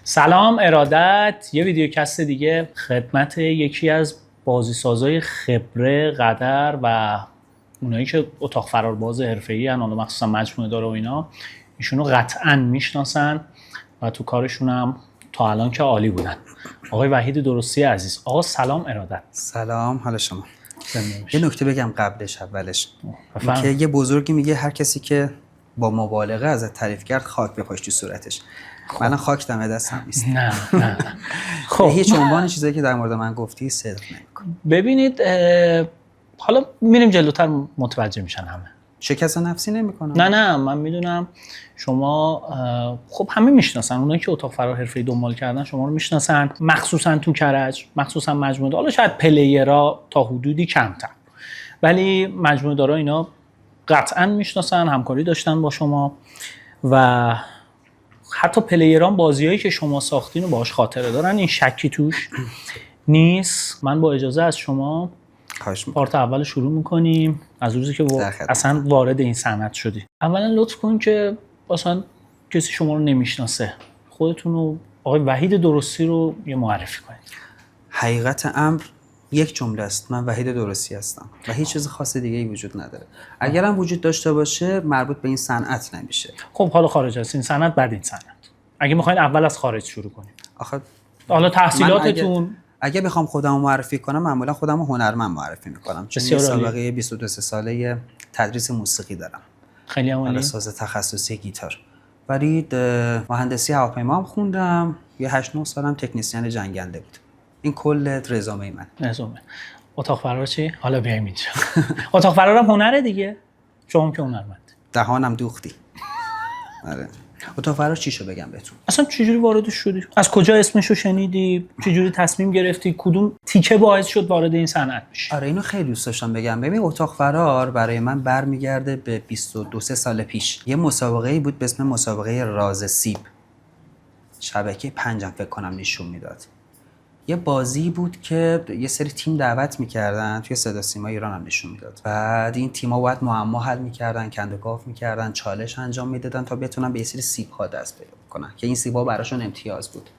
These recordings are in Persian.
سلام ارادت، یه ویدیوکست دیگه خدمت یکی از بازیسازای خبره قدر و اونایی که اتاق فرارباز حرفه‌ای ان، مخصوصا مجموعه داره و اینا، ایشونو قطعاً میشناسن و تو کارشون هم تا الان که عالی بودن. آقای وحید درستی عزیز. آقا سلام ارادت. سلام، حال شما؟ یه نکته بگم قبلش اولش که یه بزرگی میگه هر کسی که با مبالغه ازت تعریف کرد خاک بپاش تو صورتش. من خاک دم دستم نیست. نه خب هیچ عنوان چیزایی که در مورد من گفتی صدق نمی‌کنه. ببینید حالا میریم جلوتر متوجه میشن همه. شکست نفسی نمی‌کنم. نه من میدونم شما خب همه میشناسن، اونایی که اتاق فرار حرفه‌ای دنبال کردن شما رو میشناسن، مخصوصا تو کرج، مخصوصا مجموعه دارا. حالا شاید پلیرها تا حدودی کمتر، ولی مجموعه دارا اینا قطعا میشناسن، همکاری داشتن با شما و حتی پلیران بازیایی که شما ساختین و باهاش خاطره دارن، این شکی توش نیست. من با اجازه از شما پارت اول شروع میکنیم از روزی که اصلا وارد این صنعت شدی. اولا لطف کن که مثلا کسی شما رو نمیشناسه خودتون رو، آقای وحید درستی رو یه معرفی کنید. حقیقت امر یک جمله است، من وحید درستی هستم و هیچ چیز خاص دیگه ای وجود نداره. اگر هم وجود داشته باشه مربوط به این صنعت نمیشه. خب حالا خارج از این صنعت، بعد این صنعت اگه میخواین اول از خارج شروع کنیم. آخه حالا تحصیلاتتون اگه بخوام خودمو معرفی کنم معمولا خودمو هنرمند معرفی میکنم، چون یه سابقه 22 ساله تدریس موسیقی دارم. خیلی عالی. ساز تخصصی گیتار. ولی مهندسی هواپیما هم خوندم، یه 8-9 سالم تکنسین جنگنده بود. این کل رزومه من. رزومه. اتاق فرار چی؟ حالا بیایم اینجا. اتاق فرارم هنره دیگه. شما که هنرمند. دهانم دوختی. آره. اتاق فرار چیشو بگم بهتون؟ اصلا چجوری واردش شدی؟ از کجا اسمشو شنیدی؟ چجوری تصمیم گرفتی؟ کدوم تیکه باعث شد وارد این صنعت بشی؟ آره اینو خیلی دوست داشتم بگم. ببین اتاق فرار برای من برمیگرده به 22 سال پیش. یه مسابقه‌ای بود به اسم مسابقه راز سیب. شبکه 5 فکر کنم نشون میداد. یه بازی بود که یه سری تیم دعوت میکردن توی صدا سیما ایران هم نشون میداد. بعد این تیم‌ها باید معما حل میکردن، کندوگاف میکردن، چالش انجام میدادن تا بتونن به یه سری سیب‌ها دست پیدا کنن که این سیب‌ها براشون امتیاز بود.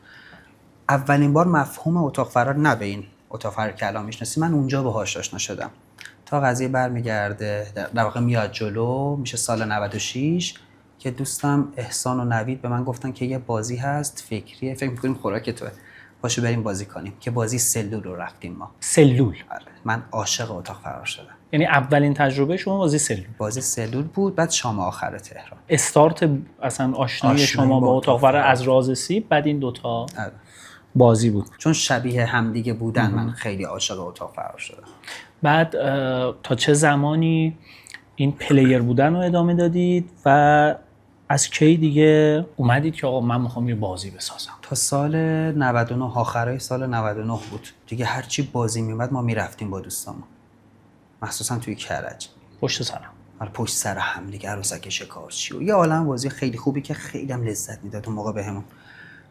اولین بار مفهوم اتاق فرار، نه به این اتاق فرار که الان میشناسی، من اونجا باهاش آشنا شدم. تا قضیه برمیگرده در واقع میاد جلو، میشه سال 96 که دوستم احسان و نوید به من گفتن که یه بازی هست فکریه، فکر می‌کنیم خوراک توه، پاشو بریم بازی کنیم، که بازی سلول رو رفتیم ما. سلول. آره. من عاشق اتاق فرار شدم. یعنی اولین تجربه شما بازی سلول بود. بعد شام آخر تهران. استارت اصلا آشنایی شما با اتاق فرار از راز سیب، بعد این دوتا بازی بود. چون شبیه همدیگه بودن من خیلی عاشق اتاق فرار شدم. بعد تا چه زمانی این پلیر بودن رو ادامه دادید و از کی دیگه اومدید که آقا من میخوام یه بازی بسازم؟ تا سال 99، آخرای سال 99 بود دیگه. هرچی بازی میومد ما میرفتیم با دوستامون، مخصوصا توی کرج. پشت سرم. آره پشت سر هم دیگه، عروسک شکارچی و یه عالم بازی خیلی خوبی که خیلی هم لذت میداد اون موقع بهمون.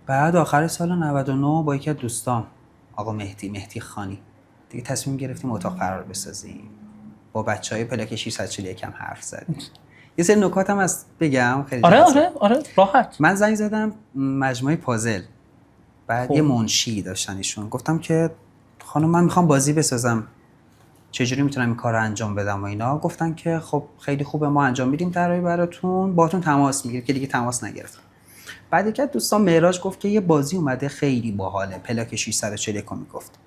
بعد آخر سال 99 با یکی از دوستام، آقا مهدی خانی، دیگه تصمیم گرفتیم اتاق فرار بسازیم. با بچهای پلاک 641 هم حرف زدیم. یه سری نکات هم از بگم خیلی. آره راحت. من زنگ زدم مجموعه پازل. بعد یه منشی داشتن ایشون، گفتم که خانم من میخوام بازی بسازم، چجوری میتونم این کار رو انجام بدم و اینا. گفتن که خب خیلی خوبه، ما انجام میدیم طراحی براتون، باهاتون تماس میگیریم، که دیگه تماس نگرفتم. بعد یکی از دوستان معراج گفت که یه بازی اومده خیلی باحاله، پلاک 641 میگفت.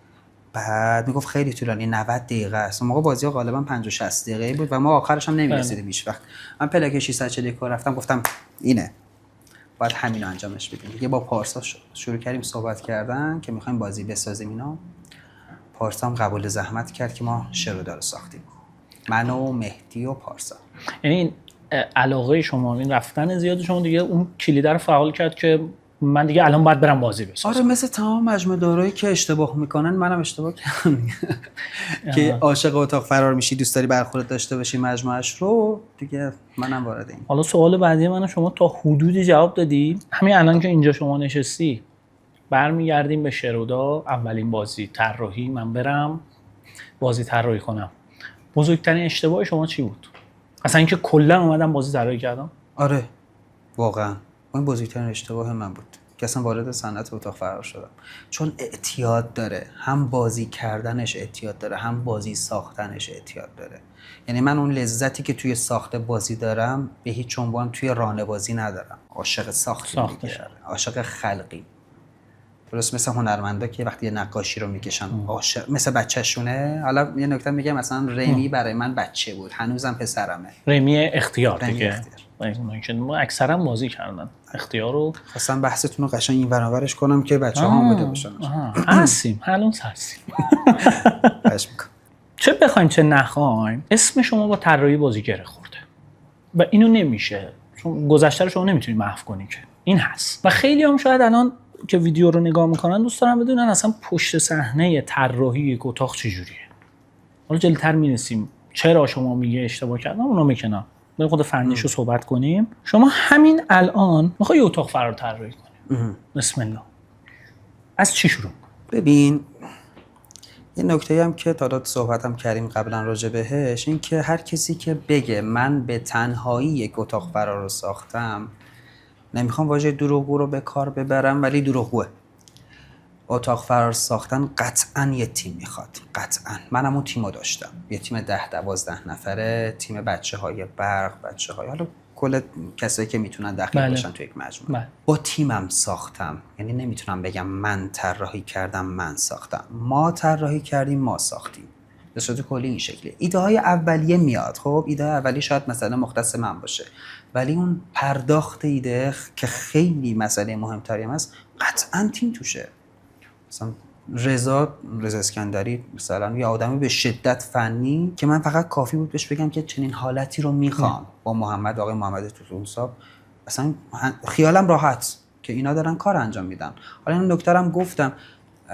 بعد میگفت خیلی طولانی، 90 دقیقه است. اون موقع بازی‌ها غالبا 50 60 دقیقه بود و ما آخرش هم نمی‌رسیدیم هیچ وقت. من پلاک 641 رو رفتم گفتم اینه، باید همین رو انجامش بدیم. دیگه با پارسا شروع کردیم صحبت کردن که می‌خوایم بازی بسازیم اینا. پارسا هم قبول زحمت کرد که ما شرودار رو ساختیم، من و مهدی و پارسا. یعنی این علاقه شما، این رفتن زیاد شما دیگه اون کلید رو فعال کرد که من دیگه الان باید برم بازی بسازم. آره مثل تمام مجموعه دارایی که اشتباه میکنن منم اشتباه کردم که عاشق اتاق فرار میشی، دوست داری برخورد داشته باشی مجموعهش رو، دیگه منم وارد این. حالا سوال بعدی من، شما تا حدودی جواب دادی. همین الان که اینجا شما نشستی برمیگردیم به شرودا، اولین بازی طراحی، من برم بازی طراحی کنم. بزرگترین اشتباه شما چی بود؟ اصلا اینکه کلا اومدم بازی طراحی کردم؟ آره واقعا این بزرگترین اشتباه من بود که اصلا وارد صنعت اتاق فرار شدم، چون اعتیاد داره، هم بازی کردنش اعتیاد داره، هم بازی ساختنش اعتیاد داره. یعنی من اون لذتی که توی ساخت بازی دارم به هیچ عنوان توی رانه بازی ندارم. عاشق ساختیم دیگه، عاشق خلقی. درست مثل هنرمندا که وقتی یه نقاشی رو میکشن عاشق مثل بچه‌شونه. حالا یه نکته میگم، مثلا رمی برای من بچه بود، هنوزم پسرمه. رمی اختیار دیگه. اختیار. که ما اکثرا بازی کردن اختیار رو. خواستم بحثتون رو قشنگ این برابرش کنم که بچه‌ها آماده باشن. هستیم هلون هستیم. خواهش می‌کنم. چه بخوایم چه نخوایم اسم شما با طراحی بازی گره خورده و اینو نمیشه، چون گذشته رو شما نمیتونی محو کنی که این هست. و خیلی هم شاید الان که ویدیو رو نگاه میکنن دوست دارن بدونن اصلا پشت صحنه طراحی یک اتاق چجوریه. حالا جلوتر میرسیم چرا شما میگه اشتباه کردم، اونا میکنن بریم خود فنیش رو صحبت کنیم. شما همین الان میخوای اتاق فرار طراحی کنی، بسم الله، از چی شروع؟ ببین یه نکته هم که تا صحبتم کردیم قبلا راجع بهش، این که هر کسی که بگه من به تنهایی یک اتاق فرار رو ساختم، نمیخوام واژه دروغگو رو به کار ببرم ولی دروغگوه. اتاق فرار ساختن قطعاً یه تیم میخواد، قطعاً. منم اون تیمو داشتم، یه تیم 10-12 نفره، تیم بچه‌های برق، بچه‌های حالا کل کسایی که میتونن داخل باشن تو یک مجموعه. با تیمم ساختم، یعنی نمیتونم بگم من طراحی کردم من ساختم، ما طراحی کردیم ما ساختیم. به صورت کلی این شکلیه. ایده های اولیه میاد، خب ایده اولیه شاید مثلا مختص من باشه، ولی اون پرداخت ایده که خیلی مسئله مهمتری هست قطعاً تیم توشه. مثلا رضا اسکندری مثلا یه آدمی به شدت فنی که من فقط کافی بود بهش بگم که چنین حالتی رو میخوام. با آقای محمد توتونساب اصلا خیالم راحت که اینا دارن کار انجام میدن. حالا این نکته‌ام گفتم،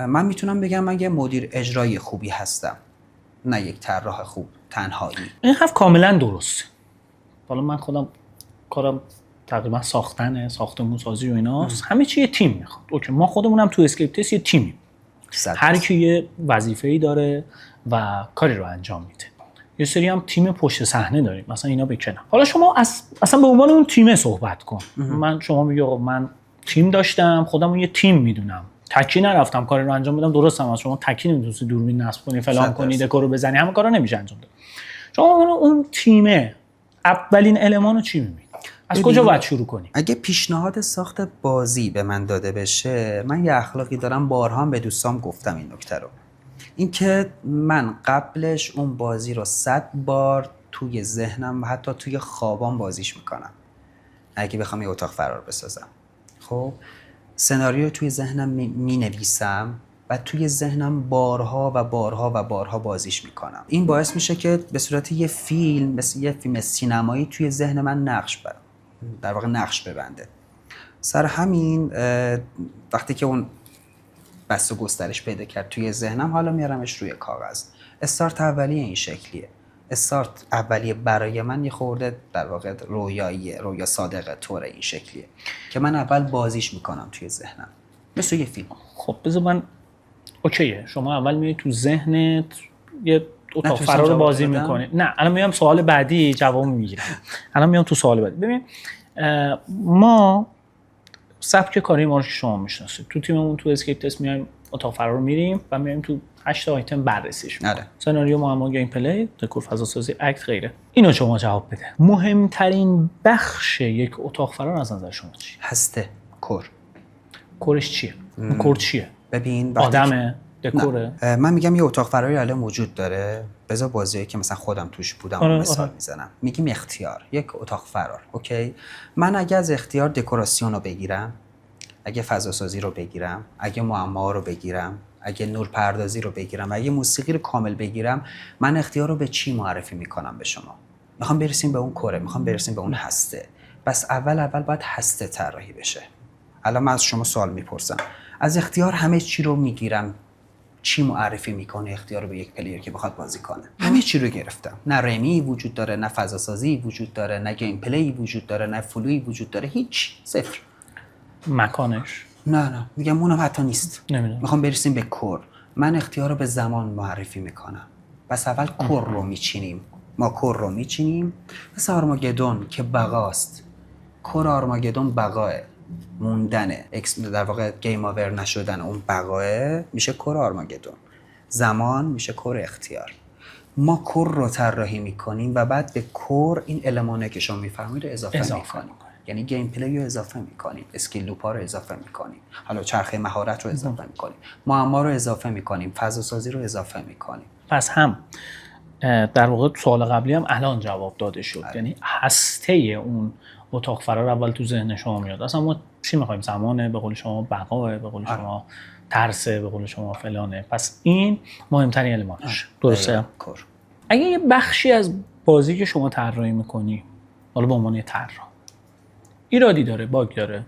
من میتونم بگم من یه مدیر اجرایی خوبی هستم، نه یک طراح خوب تنهایی. این حرف کاملا درسته. حالا من خودم کارم تقریبا ساختمون سازی و ایناست، همه چی یه تیم میخواد. اوکی، ما خودمونم تو اسکیپ تست یه تیمیم، هر کی یه وظیفه‌ای داره و کاری رو انجام میده. یه سری هم تیم پشت صحنه داریم، مثلا اینا بکنن. حالا شما اصلا به عنوان اون تیم صحبت کن. شما میگی آقا من تیم داشتم، خودم یه تیم میدونم، تکی نرفتم کاری رو انجام بدم. درسته از شما تکی نمیتونید دوربین نصب کنی، فلان کنی، دکور رو بزنی، همه کارا نمیشه انجام داد. شما اون تیمه اولین المانو چی می‌بینی؟ از کجا باید شروع کنیم؟ اگه پیشنهاد ساخت بازی به من داده بشه، من یه اخلاقی دارم، بارها به دوستام گفتم این نکته رو، این که من قبلش اون بازی رو 100 بار توی ذهنم و حتی توی خوابام بازیش میکنم. اگه بخوام یه اتاق فرار بسازم، خب سناریو توی ذهنم مینویسم و توی ذهنم بارها و بارها و بارها بازیش میکنم. این باعث میشه که به صورت یه فیلم، مثل یه فیلم سینمایی توی ذهن من نقش ببنده. سر همین وقتی که اون بس و گسترش پیدا کرد توی ذهنم، حالا میارمش روی کاغذ. استارت اولیه این شکلیه. استارت اولیه برای من یه خورده در واقع رویا صادقه طوره این شکلیه که من اول بازیش میکنم توی ذهنم مثل یه فیلم. خب بذار من اوکیه، شما اول میای تو ذهنت یه اتاق فرار رو بازی میکنی. نه الان میام سوال بعدی جواب میگیرم. الان میام تو سوال بعدی. ببین ما سبک کاری ما رو که شما میشناسید، تو تیممون تو اسکیپ تست میایم اتاق فرار رو میریم و میایم تو 8 آیتم بررسیش میکنیم. سناریو، معما، گیم پلی، دکور، فضا سازی، اکت، غیره. اینو شما جواب بده. مهمترین بخش یک اتاق فرار از نظر شما چیه؟ هسته، کورش چیه؟ کور چیه؟ ببین آدمه، دکوره. من میگم یه اتاق فراری الان وجود داره، بذار بازیایی که مثلا خودم توش بودم مثال میزنم. میگیم اختیار، یک اتاق فرار. اوکی، من اگه از اختیار دکوراسیون رو بگیرم، اگه فضا سازی رو بگیرم، اگه معما رو بگیرم، اگه نور پردازی رو بگیرم، اگه موسیقی رو کامل بگیرم، من اختیار رو به چی معرفی میکنم به شما؟ میخوام برسیم به اون کوره، میخوام برسیم به اون هسته. بس اول باید هسته طراحی بشه. الان من از شما سوال میپرسم، از اختیار همه چی رو میگیرم، چی معرفی میکنه اختیار رو به یک پلیر که بخواد بازی کنه؟ همه چی رو گرفتم. نه رمی وجود داره، نه فضا سازی وجود داره، نه گیم پلی وجود داره، نه فلوی وجود داره، هیچ، صفر. مکانش نه میگم اونم حتی نیست. نمیدونم. میخوام برسیم به کور. من اختیار رو به زمان معرفی میکنم. پس اول کور رو میچینیم. ما کور رو میچینیم. مثل آرماگدون که بقاست. کور آرماگدون بقاه. موندنه، در واقع گیم آور نشدن، اون بقاه میشه کور آرماگدون، زمان میشه کور اختیار. ما کور رو طراحی میکنیم و بعد به کور این المانه که شما میفرمایید رو اضافه میکنیم. یعنی گیم پلی رو اضافه میکنیم، اسکیل لوپ ها رو اضافه میکنیم، حالا چرخه مهارت رو اضافه میکنیم، معما رو اضافه میکنیم، فضا سازی رو اضافه میکنیم. پس هم در واقع سوال قبلی هم الان جواب داده شد. یعنی هسته اون اتاق فرار اول تو ذهن شما میاد. اصلا ما چی میخوایم؟ زمانه، به قول شما بقاه، به قول شما ترسه، به قول شما فلانه. پس این مهمترین المانش. درسته؟ اگه یه بخشی از بازی که شما طراحی میکنی، حالا به عنوان یه طراح، ایرادی داره، باگ داره،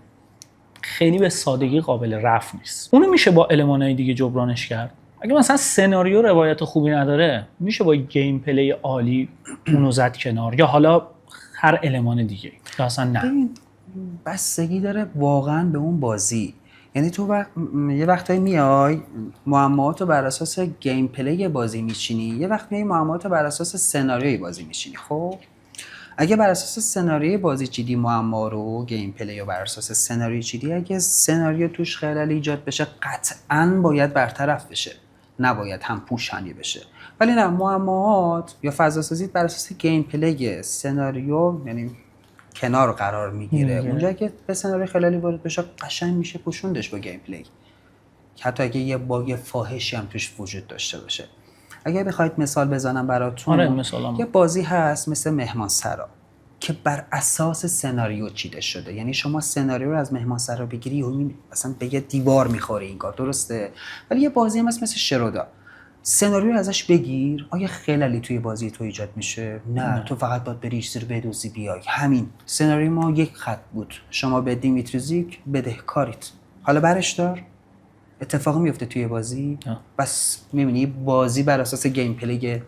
خیلی به سادگی قابل رفع نیست، اونو میشه با المانای دیگه جبرانش کرد؟ اگه مثلا سناریو روایت خوبی نداره، میشه با گیم پلی عالی اونو زد کنار، یا حالا هر المان دیگه، یا اصلا نه؟ بستگی داره واقعا به اون بازی. یعنی تو یه وقتایی میای معماهاتو بر اساس گیم پلی بازی میچینی، یه وقت میای معماهاتو بر اساس سناریوی بازی میچینی. خب اگه بر اساس سناریوی بازی چیدی معما رو، گیم پلی رو بر اساس سناریو چیدی، اگه سناریو توش خلل ایجاد بشه قطعاً باید برطرف بشه، نباید هم پوشانی بشه. ولی نه، معماهات یا فضا سازی بر اساس گیم پلی سناریو یعنی کنار قرار میگیره. اونجا که به سناریو خلالی وارد بشه قشنگ میشه پوشوندش با گیم پلی، حتی اگه یه باگ فاحشی هم توش وجود داشته باشه. اگه بخواید مثال بزنم براتون، یه بازی هست مثل مهمانسرا که بر اساس سناریو چیده شده. یعنی شما سناریو رو از مهمانسرا بگیری و مثلا به یه دیوار میخوره این کار، درسته؟ ولی یه بازی هم هست مثل شرودا، سناریو ازش بگیر، آیا خللی توی بازی تو ایجاد میشه؟ نه. تو فقط باید بری سر بدوزی بیای. همین سناریو ما یک خط بود، شما به دیمیتریزیک بدهکاریت، حالا برش دار. اتفاقی میفته توی بازی. بس میبینی بازی بر اساس گیم پلی،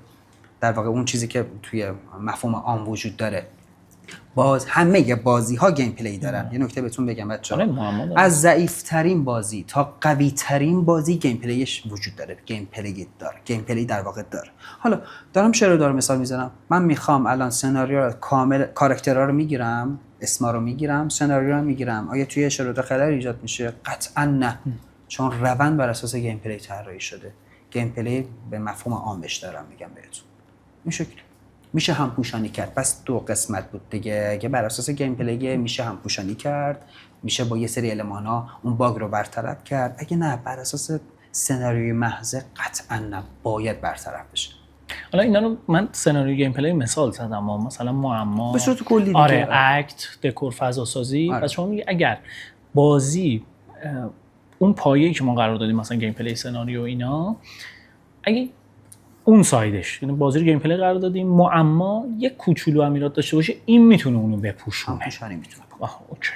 در واقع اون چیزی که توی مفهوم عام وجود داره. همه بازی ها گیم پلی دارن. یه نکته بهتون بگم بچه‌ها، از ضعیف ترین بازی تا قوی ترین بازی گیم پلیش وجود داره، گیم پلی در واقع داره. حالا دارم شروع مثال میزنم، من میخوام الان سناریو رو کامل، کاراکترها رو میگیرم، اسما رو میگیرم، سناریو رو میگیرم، آیا توی شروع خلل ایجاد میشه؟ قطعا نه، چون روند بر اساس گیم پلی طراحی شده. گیم پلی به مفهوم عامش دارم میگم بهتون. این شکلی میشه هم پوشانی کرد. بس دو قسمت بود دیگه. اگه بر اساس گیم پلی میشه هم پوشانی کرد، میشه با یه سری المانا اون باگ رو برطرف کرد. اگه نه، بر اساس سناریوی محض قطعا نه، باید برطرف بشه. حالا اینا رو من سناریو گیم پلی مثال زدم، مثلا معما، به صورت کلی دیگه، آره، اکت، دکور، فضا سازی. پس شما میگی اگر بازی اون پایه‌ای که ما قرار دادیم، مثلا گیم پلی، سناریو، اینا، اگه اون سایدش، یعنی بازی رو گیم پلی قرار دادیم، معما یک کوچولو هم ایراد داشته باشه، این میتونه اونو بپوشونه. پوشانی میتونه. اوکی.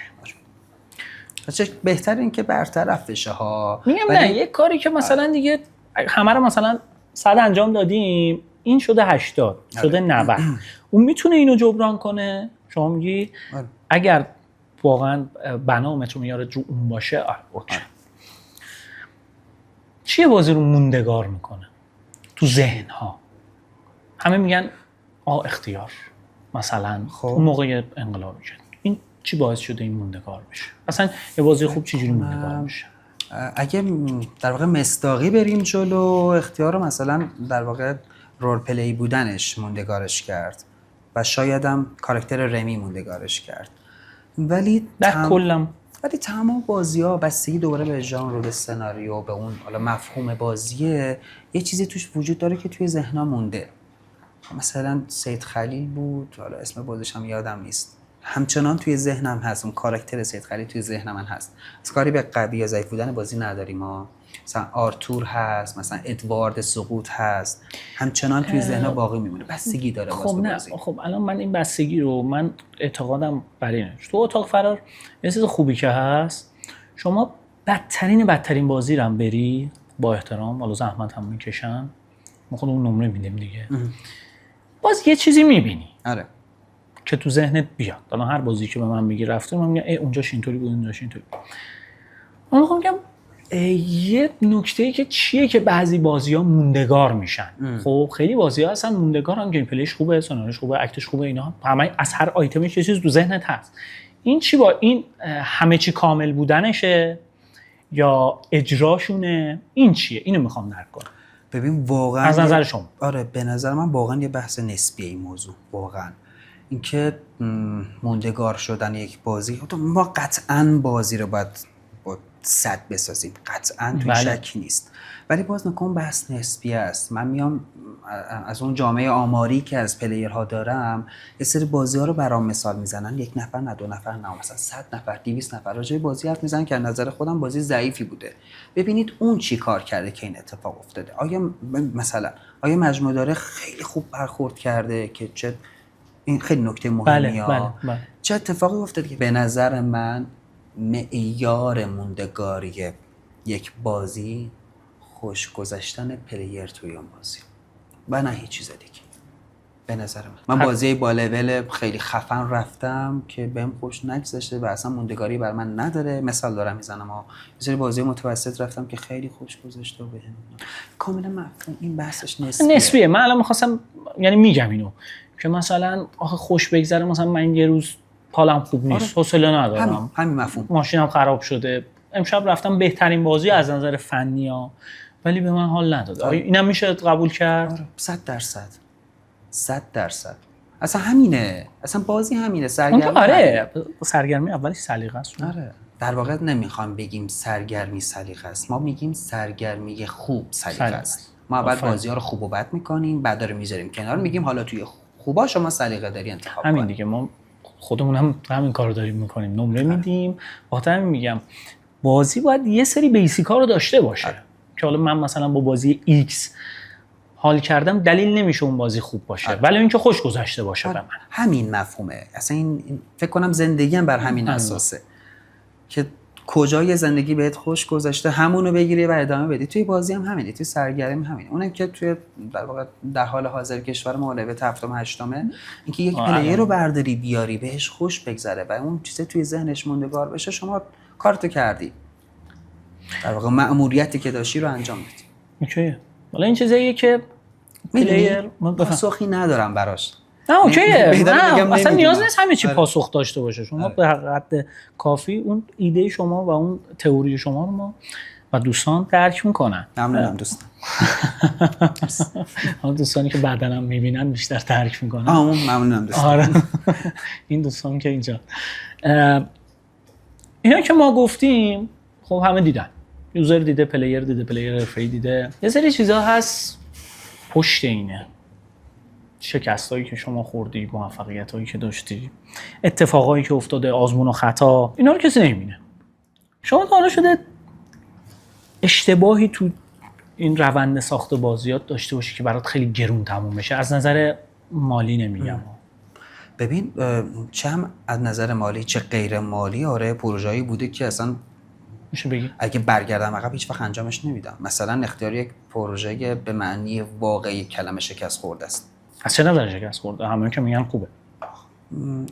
چه بهتر این که برطرف بشه ها. میگم نه، یک کاری که مثلا دیگه همه رو مثلا 100 انجام دادیم، این شده 80 شده 90، اون میتونه اینو جبران کنه. شما میگی اگر واقعا بنا متر معیار جو اون باشه، اوکی. چیه بازی رو موندگار میکنه تو ذهن ها؟ همه میگن اختیار مثلا. اون موقع انقلاب میشه. این چی باعث شده این موندگار بشه؟ اصلا یه بازی خوب چجوری موندگار میشه؟ اگه در واقع مصداقی بریم جلو، اختیار رو مثلا در واقع رول پلی بودنش موندگارش کرد و شاید هم کاراکتر رمی موندگارش کرد. ولی در کلم ولی تمام بازی‌ها بستگی دوباره به ژانر و به سناریو، به اون حالا مفهوم بازیه، یه چیزی توش وجود داره که توی ذهن‌ها مونده. مثلا سید خلیل بود، حالا اسم بازیش هم یادم نیست، همچنان توی ذهنم هست. اون کاراکتر سید خلیل توی ذهن من هست. از کاری به قوی یا ضعیف بودن بازی نداریم ما. مثلا آرتور هست، مثلا ادوارد سقوط هست، همچنان توی ذهن‌ها باقی میمونه. بستگی داره خب نه بازی. خب الان من این بستگی رو، من اعتقادم بر اینه تو اتاق فرار یه چیز خوبی که هست، شما بدترین بازی رو هم بری با احترام، حالا زحمت هم میکشن، ما خودمون نمره میدیم دیگه، باز یه چیزی میبینی. آره. که تو ذهنت بیاد. الان هر بازی که به من میگی رفتم، من میگم اونجاش اینطوری بود، اونجاش اینطوری. من میگم یه نکته‌ای که چیه که بعضی بازی‌ها موندگار میشن. خب خیلی بازی‌ها هستن موندگارن، گیم پلیش خوبه، سناریوش خوبه، اکتش خوبه، اینا همه از هر آیتمش یه چیز تو ذهنت هست. این چی با این همه چی کامل بودنشه یا اجراشونه؟ این چیه؟ اینو میخوام درک کنم. ببین واقعا از نظر شما. آره به نظر من واقعا یه بحث نسبیه این موضوع. واقعا اینکه موندگار شدن یک بازی، ما قطعا بازی رو باید با 100 بسازیم، قطعا توی شکی نیست، ولی باز نکن بحث نسبیه است. من میام از اون جامعه آماری که از پلیرها دارم یه سری بازی ها رو برام مثال میزنن، 1 نفر نه 2 نفر نه مثلا 100 نفر 200 نفر راجع به بازی حرف میزنن که از نظر خودم بازی ضعیفی بوده. ببینید اون چی کار کرده که این اتفاق افتاده. آیا مثلا مجموعه داره خیلی خوب برخورد کرده که چه این خیلی نکته مهمیه. بله. چه اتفاقی افتاده که به نظر من معیار موندگاری یک بازی خوش گذشتن پلیر توی اون بازی و نه هیچ چیز دیگه. به نظر من بازی با لول خیلی خفن رفتم که بهم خوش نگذشته و اصلا موندگاری بر من نداره. مثال دارم میزنم یه سری بازی متوسط رفتم که خیلی خوش گذشته و بهم کاملا مفهوم. این بحثش نسبیه. من الان می‌خواستم یعنی میگم اینو که مثلا آخه خوش بگذره، مثلا من یه روز حالم خوب نیست، حوصله ندارم، همین مفهوم، ماشینم خراب شده، امشب رفتم بهترین بازی از نظر فنی ها ولی به من حال نداد. اینم میشه قبول کرد؟ 100%. اصلا همینه، اصلا بازی همینه، سرگرمی. آره سرگرمی اولش سلیقه است. آره در واقع نمیخوام بگیم سرگرمی سلیقه است، ما میگیم سرگرمی خوب سلیقه است. ما اول بازی ها رو خوب و بد میکنیم، بعد رو میذاریم کنار، میگیم حالا توی خوبا شما سلیقه داری انتخاب کن. همین دیگه، ما خودمون هم همین کارو داریم میکنیم، نمره میدیم. واسه میگم بازی باید یه سری بیسیکا رو داشته باشه که حالا من مثلا با بازی X حال کردم دلیل نمیشه اون بازی خوب باشه، ولی اینکه خوش گذشته باشه به من. همین مفهومه. اصلا این فکر کنم زندگی هم بر همین اساسه که کجای زندگی بهت خوش گذشته همونو بگیری و ادامه بدی. توی بازی هم همینه، توی سرگرمی همینه. اونم که توی در واقع در حال حاضر کشور ما لول 7م 8م اینکه یک پلیر رو برداری بیاری بهش خوش بگذره و اون چیزه توی ذهنش موندگار بشه، شما کارتو کردی. در واقع مأموریتی که داشتی رو انجام بدی. اوکیه. حالا این چیزاییه که پلیر پاسخی ندارم براش. نه اوکیه، نه اصلا نیاز نیست همه چی پاسخ داشته باشه. شما به حد کافی اون ایده شما و اون تئوری شما رو ما و دوستان درک میکنن. ممنونم دوستان. دوستانی که بعداً هم میبینن بیشتر درک میکنن. ممنونم دوستان. آره. این دوستان که اینجا اینا که ما گفتیم خب همه دیدن، یوزر دیده، پلیر دیده، پلیر حرفه‌ای دیده. یه سری چیزا هست پشت اینه، شکستایی که شما خوردی، موفقیتایی که داشتی، اتفاقایی که افتاده، آزمون و خطا، اینا رو کسی نمیبینه. شما تا حالا شده اشتباهی تو این روند ساخت بازیات داشته باشی که برات خیلی گرون تموم بشه؟ از نظر مالی نمیگم. ببین چه هم از نظر مالی چه غیر مالی، آره پروژه‌ای بوده که اصلا میشه بگی اگه برگردم عقب هیچ وقت انجامش نمیدم. مثلا اختیار یک پروژه به معنی واقعی کلمه شکست خورده است. از چه نظر شکست خورده؟ همه که میگن خوبه.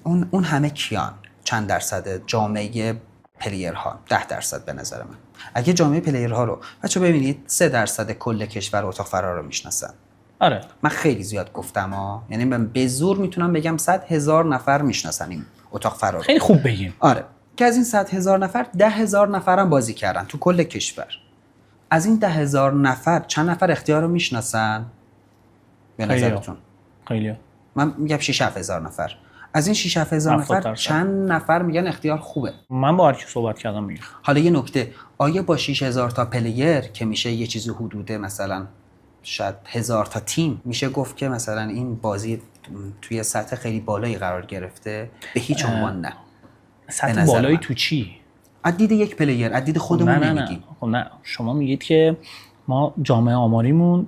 اون همه کیان؟ چند درصد جامعه پلیرها؟ 10% به نظر من. اگه جامعه پلیرها رو بچه ببینید 3% کل کشور اتاق فرار رو میشناسن. آره من خیلی زیاد گفتم یعنی من به زور میتونم بگم 100,000 نفر میشناسن این اتاق فرار. خیلی خوب بگیم. آره که از این 100,000 نفر 10,000 نفر هم بازی کردن تو کل کشور. از این 10,000 نفر چند نفر اختیار رو میشناسن به نظرتون؟ خیلی. من میگم 6-7 هزار نفر. از این 6-7 هزار نفر چند نفر میگن اختیار خوبه؟ من با هر کی صحبت کردم میگم. حالا یه نکته، آیا با 6,000 تا پلیر که میشه یه چیزی حدود مثلا شاید 1000 تا تیم میشه گفت که مثلا این بازی توی سطح خیلی بالایی قرار گرفته؟ به هیچ عنوان نه. سطح بالایی تو چی؟ از دید یک پلیر، از دید خودمون نمیگیم. خب نه شما میگید که ما جامعه آماریمون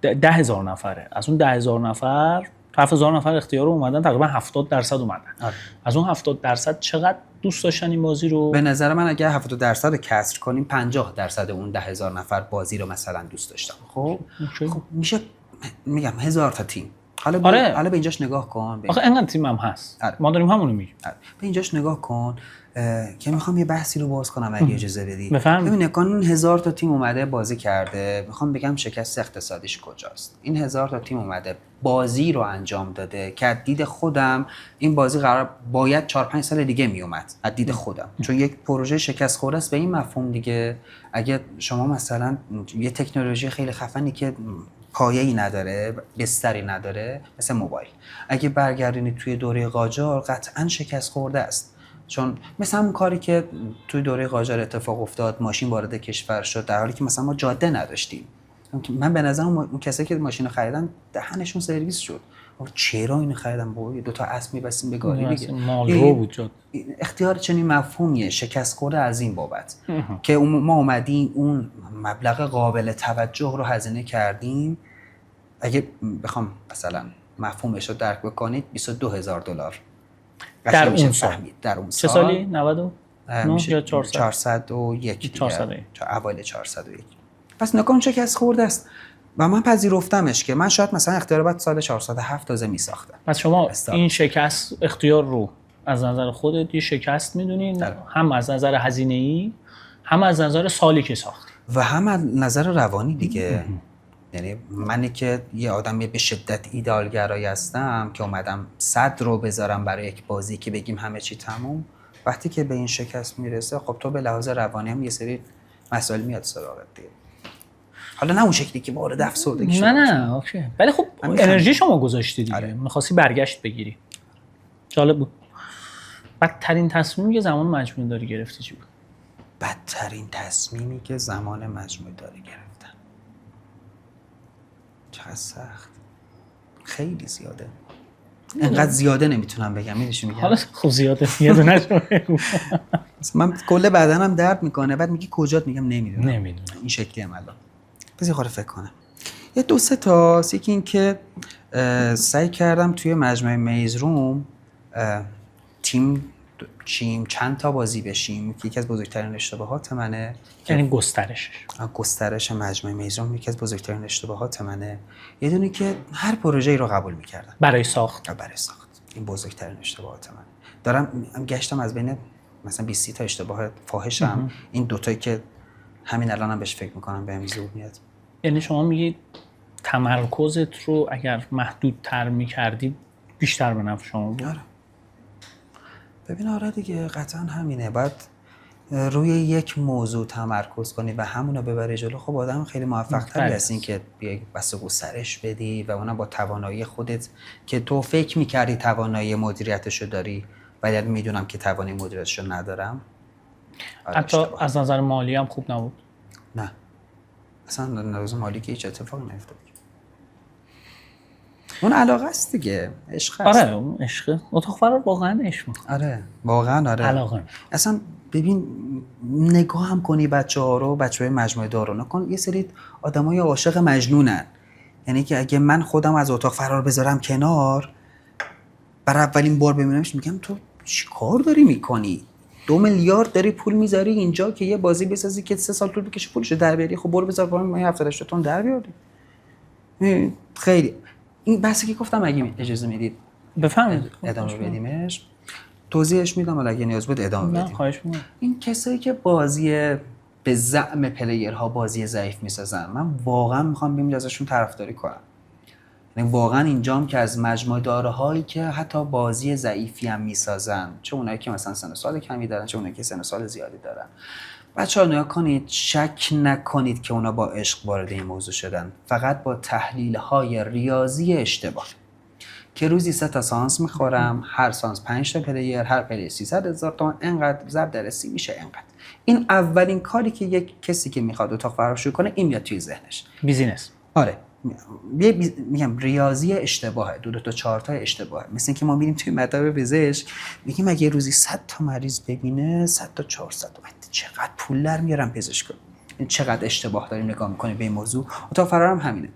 10,000 نفره، از اون 10,000 نفر 7,000 نفر اختیار رو اومدن، تقریبا 70% اومدن. از اون 70% چقدر دوست داشتن این بازی رو؟ به نظر من اگه 70% رو کسر کنیم 50% اون 10,000 نفر بازی رو مثلا دوست داشتن. خب میشه میگم 1000 تا تیم. حالا به اینجاش نگاه کن. آخه اینقدر تیم هم هست. ما داریم همونو میگیم. به اینجاش نگاه کن. که میخوام یه بحثی رو باز کنم اگه اجازه بدی. بفهم. ببین کانون 1000 تا تیم اومده بازی کرده، میخوام بگم شکست اقتصادیش کجاست. این 1000 تا تیم اومده بازی رو انجام داده که از دید خودم این بازی باید 4-5 سال دیگه میومد از دید خودم، چون یک پروژه شکست خورده است به این مفهوم دیگه. اگه شما مثلا یه تکنولوژی خیلی خفنی که پایه‌ای نداره، بستری نداره، مثل موبایل، اگه برگردونید توی دوره قاجار قطعاً شکست خورده است. چون مثلا اون کاری که توی دوره قاجار اتفاق افتاد، ماشین وارد کشور شد در حالی که مثلا ما جاده نداشتیم. من به نظرم اون کسایی که ماشین رو خریدن دهنشون سرویس شد. چرا اینو خریدن؟ بابا دو تا اسب می‌بستیم به گاری دیگه. مال رو بود شد. اختیار چنین مفهومیه شکست خورده از این بابت که ما اومدیم اون مبلغ قابل توجه رو هزینه کردیم. اگه بخوام مثلا مفهومش رو درک بکنید $22,000 در اون سال. در اون چه سال سالی؟ 99 یا 400؟ 401 401. اوایل 401. پس نکن شکست خورده است و من پذیرفتمش که من شاید مثلا اختیار بعد سال 407 تازه میساختم. پس شما این شکست اختیار رو از نظر خودت یه شکست میدونین، هم از نظر هزینه‌ای، هم از نظر سالی که ساختی و هم از نظر روانی دیگه. یعنی منی که یه آدمی به شدت ایدئالگرایی هستم که اومدم 100 رو بذارم برای یک بازی که بگیم همه چی تموم، وقتی که به این شکست میرسه خب تو به لحاظ روانی هم یه سری مسائل میاد سراغت دیگه. حالا نه اون شکلی که وارد افسردگی شد، نه اوکی، ولی خب انرژی شما گذاشتی دیگه. می‌خواستی برگشت بگیری. جالب بود. بدترین تصمیمی که زمان مجموعه داری گرفتی چی بود؟ بدترین تصمیمی که زمان مجموعه داری گرفتن چقدر سخت، خیلی زیاده. انقدر زیاده نمیتونم بگم. میدونی میگم حالا خب زیاده، یه دونه بگو. من کل بدنم درد میکنه، بعد میگی کجات، میگم نمیدونم. این شکلی ام الان. بذار خورده فکر کنم. یه 2-3 تا یکی این که سعی کردم توی مجموعه میزروم تیم چند تا بازی بشیم که یکی از بزرگترین اشتباهات منه. یعنی گسترش مجموعه میزروم یکی از بزرگترین اشتباهات منه. یه دونه که هر پروژه‌ای رو قبول می‌کردم برای ساخت. این بزرگترین اشتباهات من. دارم گشتم از بین مثلا 20 تا اشتباه فاحشم این دوتایی که همین الانم بهش فکر می‌کنم بهم زور میاد. یعنی شما میگید تمرکزت رو اگر محدودتر می‌کردی بیشتر به نفع شما بود؟ آره. ببین آره دیگه قطعا همینه. بعد روی یک موضوع تمرکز کنی و همونو ببری جلو، خب آدم خیلی موفق‌تری از این که بیای بس گسترش بدی و اونم با توانایی خودت که تو فکر می‌کردی توانایی مدیریتشو داری ولی میدونم که توانایی مدیریتشو ندارم. حتی از نظر مالی هم خوب نبود؟ نه اصلا نظر مالی که هیچ اتفاقی نیفتاد. اون علاقه است دیگه، عشق است. آره اون عشق. اتاق فرار واقعا عشق می‌کنه. آره واقعا آره. علاقه. اصلا ببین نگاه هم کنی بچه‌ها رو، بچه‌های مجموعه دارونا کن، یه سری آدمای عاشق مجنونن. یعنی که اگه من خودم از اتاق فرار بذارم کنار، برای اولین بار ببینمش میگم تو چیکار داری میکنی؟ 2 میلیارد داری پول میذاری اینجا که یه بازی بسازی که 3 سال طول بکشه پولشو در بیاری. خب برو بذار پایین، ما 70 تن در بیاری. خیلی این بحثی که گفتم اگه اجازه میدید بفهمید ادامه بدیمش، توضیحش میدم ولی اگه نیاز بود ادامه بدیم. خواهش می‌کنم. این کسایی که بازی به زعم پلیرها بازی ضعیف میسازن، من واقعا میخوام ببینم ازشون طرفداری کنم. یعنی واقعا اینجام که از مجموعه دارهایی که حتی بازی ضعیفی هم میسازن، چه اونایی که مثلا سن و سال کمی دارن چه اونایی که سن و سال زیادی دارن، بچه‌ها نگاه کنید، شک نکنید که اونا با عشق وارد این موضوع شدن، فقط با تحلیل‌های ریاضی اشتباه که روزی 3 تا سانس میخورم، هر سانس 5 تا پلیر، هر پلیر 300,000 تومان، انقدر ضرب در 30 میشه انقدر. این اولین کاری که یک کسی که میخواد اتاق فرار شروع کنه این میاد توی ذهنش. بیزینس. آره میگم ریاضی اشتباهه، 2 تا 4 تا اشتباهه. مثل اینکه ما میریم توی مطب پزشک میگیم اگه روزی 100 تا مریض ببینه 100 تا 400 تا چقدر پول در میارن پزشکا. این چقدر اشتباه داریم نگاه میکنیم به این موضوع. اتاق فرار هم همینه.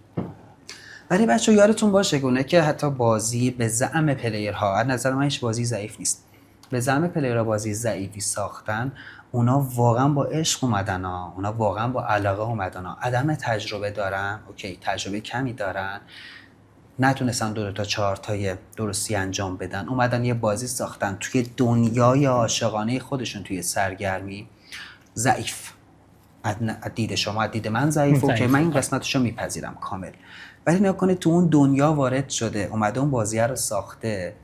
ولی بچه‌ها یادتون باشه گونه که حتی بازی به زعم پلیرها، از نظر من هیچ بازی ضعیف نیست. به زعم پلیرها بازی ضعیفی ساختن، اونا واقعا با عشق اومدن ها، اونا واقعا با علاقه اومدن ها. عدم تجربه دارن، اوکی تجربه کمی دارن، نتونستن 2 تا 4 تای درستی انجام بدن، اومدن یه بازی ساختن توی دنیای عاشقانه خودشون، توی سرگرمی ضعیف. از دید شما، از دید من ضعیفه که من این قسمتشو میپذیرم کامل، ولی نکنه تو اون دنیا وارد شده، اومده اون بازیه رو ساخته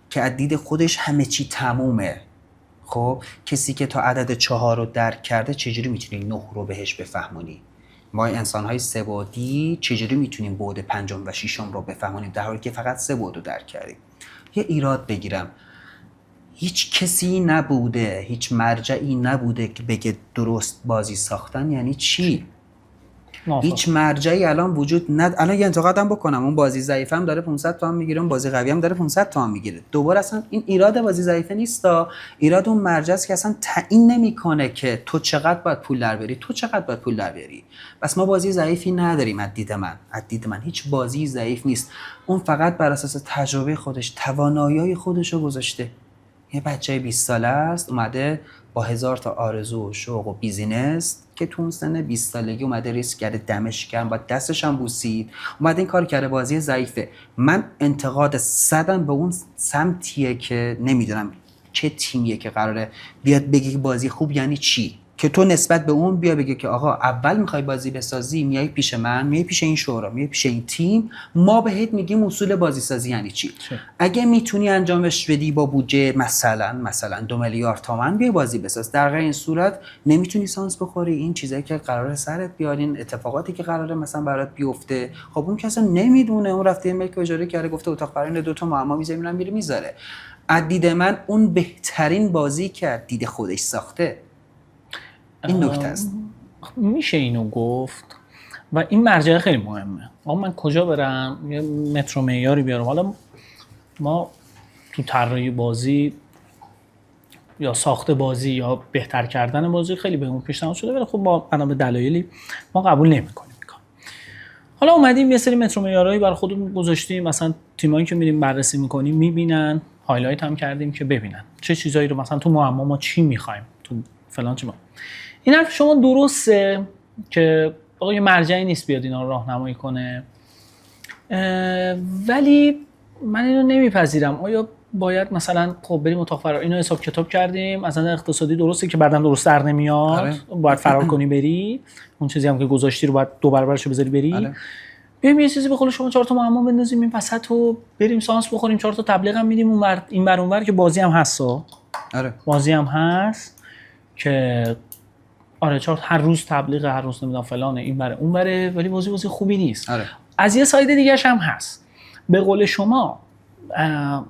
که از دید خودش همه چی تمومه. خب کسی که تا عدد 4 رو درک کرده چجوری میتونی 9 رو بهش بفهمونی؟ ما انسان‌های سه‌بعدی چجوری میتونیم بعد 5 و 6 رو بفهمونیم در حالی که فقط 3 بعد رو درک کردیم؟ یه ایراد بگیرم، هیچ کسی نبوده، هیچ مرجعی نبوده که بگه درست بازی ساختن یعنی چی؟ هیچ مرجعی الان وجود الان یه انتقادم بکنم، اون بازی ضعیفه هم داره 500 تومن میگیره، اون بازی قوی هم داره 500 تومن میگیره. دوباره اصلا این ایراد بازی ضعیفه نیستا، ایراد اون مرجع است که اصلا تعیین نمیکنه که تو چقدر باید پول در بیاری، تو چقدر باید پول در بیاری. بس ما بازی ضعیفی نداریم. از دید من هیچ بازی ضعیف نیست، اون فقط بر اساس تجربه خودش، توانایی‌های خودش رو گذاشته. یه بچه 20 ساله است، اومده با 1000 تا آرزو و شوق و بیزینس که تو اون سن 20 سالگی اومده ریسک کرده، دمش گرم، با دستش هم بوسید، اومده این کار کرده. بازی ضعیفه. من انتقاد صدم به اون سمتیه که نمیدونم چه تیمیه که قراره بیاد بگه بازی خوب یعنی چی، که تو نسبت به اون بیا بگه که آقا اول میخوای بازی بسازی، میای پیش من، میای پیش این شورا، میای پیش این تیم، ما بهت میگیم اصول بازی سازی یعنی چی. اگه میتونی انجامش بدی با بودجه مثلا 2 میلیارد تومان بیا بازی بساز. در غیر این صورت نمیتونی سانس بخوری. این چیزایی که قراره سرت بیاد، این اتفاقاتی که قراره مثلا برات بیفته، خب اون کسی نمیدونه، اون رفته ملک اجاره کرده، گفته اتاق فرین 2 تا معما میذارم میره میذاره. از دید من اون بهترین بازی که دید خودش ساخته. این نکته است. میشه اینو گفت و این مرجع خیلی مهمه. من کجا برم یه متر معیاری بیارم؟ حالا ما تو طراحی بازی یا ساخت بازی یا بهتر کردن بازی خیلی بهمون پیشنهاد شده، ولی خب با بنا به دلایلی ما قبول نمی‌کنیم. حالا اومدیم یه سری متر معیارایی برای خودمون گذاشتیم، مثلا تیمایی که میریم بررسی می‌کنیم می‌بینن، هایلایت هم کردیم که ببینن چه چیزایی رو مثلا تو معما ما چی می‌خوایم، تو فلان چی. این حرف شما درسته که آقا یه مرجعی نیست بیاد اینا رو راهنمایی کنه، ولی من اینو نمیپذیرم. آیا باید مثلا خب بریم اتاق فرار، اینو حساب کتاب کردیم از نظر اقتصادی درسته که بعداً درست در نمیاد، باید فرار کنی بری، اون چیزی هم که گذاشتی رو باید 2 برابرش بذاری بری. بیایم یه چیزی به قول شما 4 تا معما بندازیم این وسط و بریم سانس بخوریم، 4 تا تبلیغ هم میدیم اون این ور اون ور، که بازی هم هست. بازی هم هست که آره 4 هر روز تبلیغ، هر روز نمیدونم فلانه، این بره اون بره، ولی بازی خوبی نیست. از یه ساید دیگه هم هست. به قول شما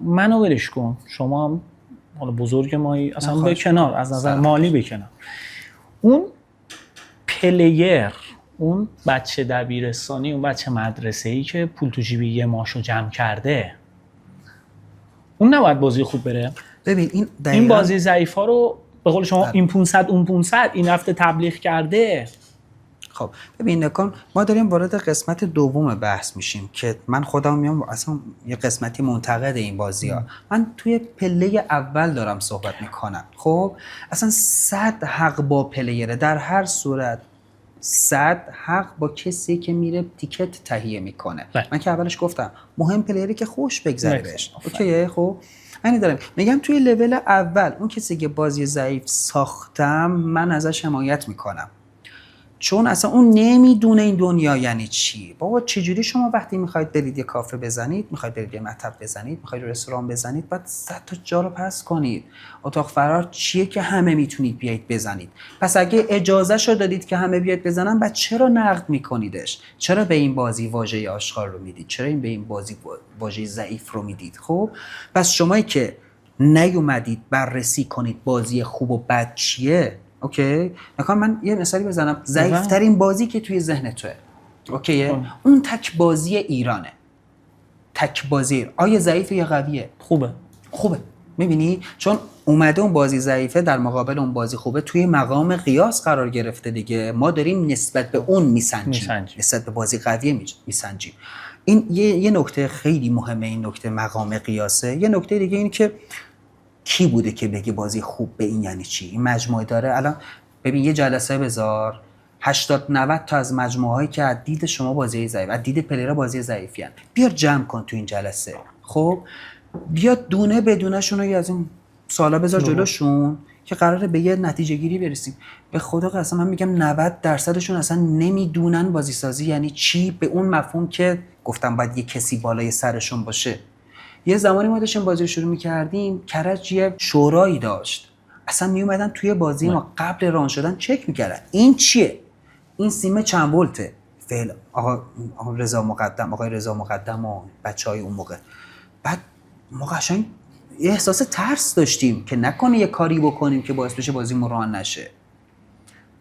منو ولش کن، شما حالا بزرگ مایی اصلا به کنار، از نظر مالی به کنار، اون پلیر، اون بچه دبیرستانی، اون بچه مدرسه‌ای که پول تو جیبی یه ماشو جمع کرده، اون نباید بازی خوب بره. ببین این بازی ضعیفا رو به قول شما این 500 اون 500 این هفته تبلیغ کرده. خب ببین نکن، ما داریم وارد قسمت دوم بحث میشیم که من خودم میام اصلا یه قسمتی منتقد این بازی‌ها. من توی پله اول دارم صحبت میکنم. خب اصلا 100 حق با پلیره، در هر صورت 100 حق با کسی که میره تیکت تهیه میکنه. من که اولش گفتم مهم پلیری که خوش بگذره بهش. اوکیه. خب من دارم میگم توی لول اول اون کسی که بازی ضعیف ساختم من ازش حمایت میکنم، چون اصلا اون نمیدونه این دنیا یعنی چی. بابا چجوری شما وقتی میخواید برید یه کافه بزنید، میخواید برید یه مطب بزنید، میخواید رستوران بزنید، بعد 100 تا جا رو پس کنید. اتاق فرار چیه که همه میتونید بیایید بزنید؟ پس اگه اجازه شو دادید که همه بیاید بزنن، بعد چرا نقد میکنیدش؟ چرا به این بازی واژه آشغال رو میدید؟ چرا به این بازی واژه ضعیف رو میدید؟ خب پس شمایی که نیومدید بررسی کنید بازی خوب و بد چیه، اوکی؟ میخوام من یه مثالی بزنم. ضعیف‌ترین بازی که توی ذهن توئه، اوکیه؟ اون تک بازی ایرانه. تک بازی. آیا ضعیفه یا قویه؟ خوبه. میبینی؟ چون اومده اون بازی ضعیفه در مقابل اون بازی خوبه، توی مقام قیاس قرار گرفته دیگه. ما داریم نسبت به اون میسنجیم. نسبت به بازی قویه میسنجیم. این یه نکته خیلی مهمه، این نکته مقام قیاسه. یه نکته دیگه اینه که کی بوده که بگه بازی خوب به این یعنی چی؟ این مجموعه داره. الان ببین یه جلسه بذار 80-90 تا از مجموعه‌هایی که از دید شما بازی ضعیف، از دید پلیرها بازی ضعیفی ان، بیا جمع کن تو این جلسه. خب بیا دونه بدونه‌شون رو از این سوالا بذار جلوشون که قراره به یه نتیجه گیری برسیم. به خدا قسم من میگم 90%شون اصلا نمیدونن بازی سازی یعنی چی، به اون مفهوم که گفتم باید یه کسی بالای سرشون باشه. یه زمانی ما داشتیم بازی رو شروع می‌کردیم، کرج یه شورایی داشت، اصلا میومدن توی بازی ما قبل ران شدن چک می‌کردن این چیه، این سیم چند ولته، فعلا آقای رضا مقدم و بچهای اون موقع. بعد ما قشنگ یه احساس ترس داشتیم که نکنه یه کاری بکنیم که باعث بشه بازیمون ران نشه.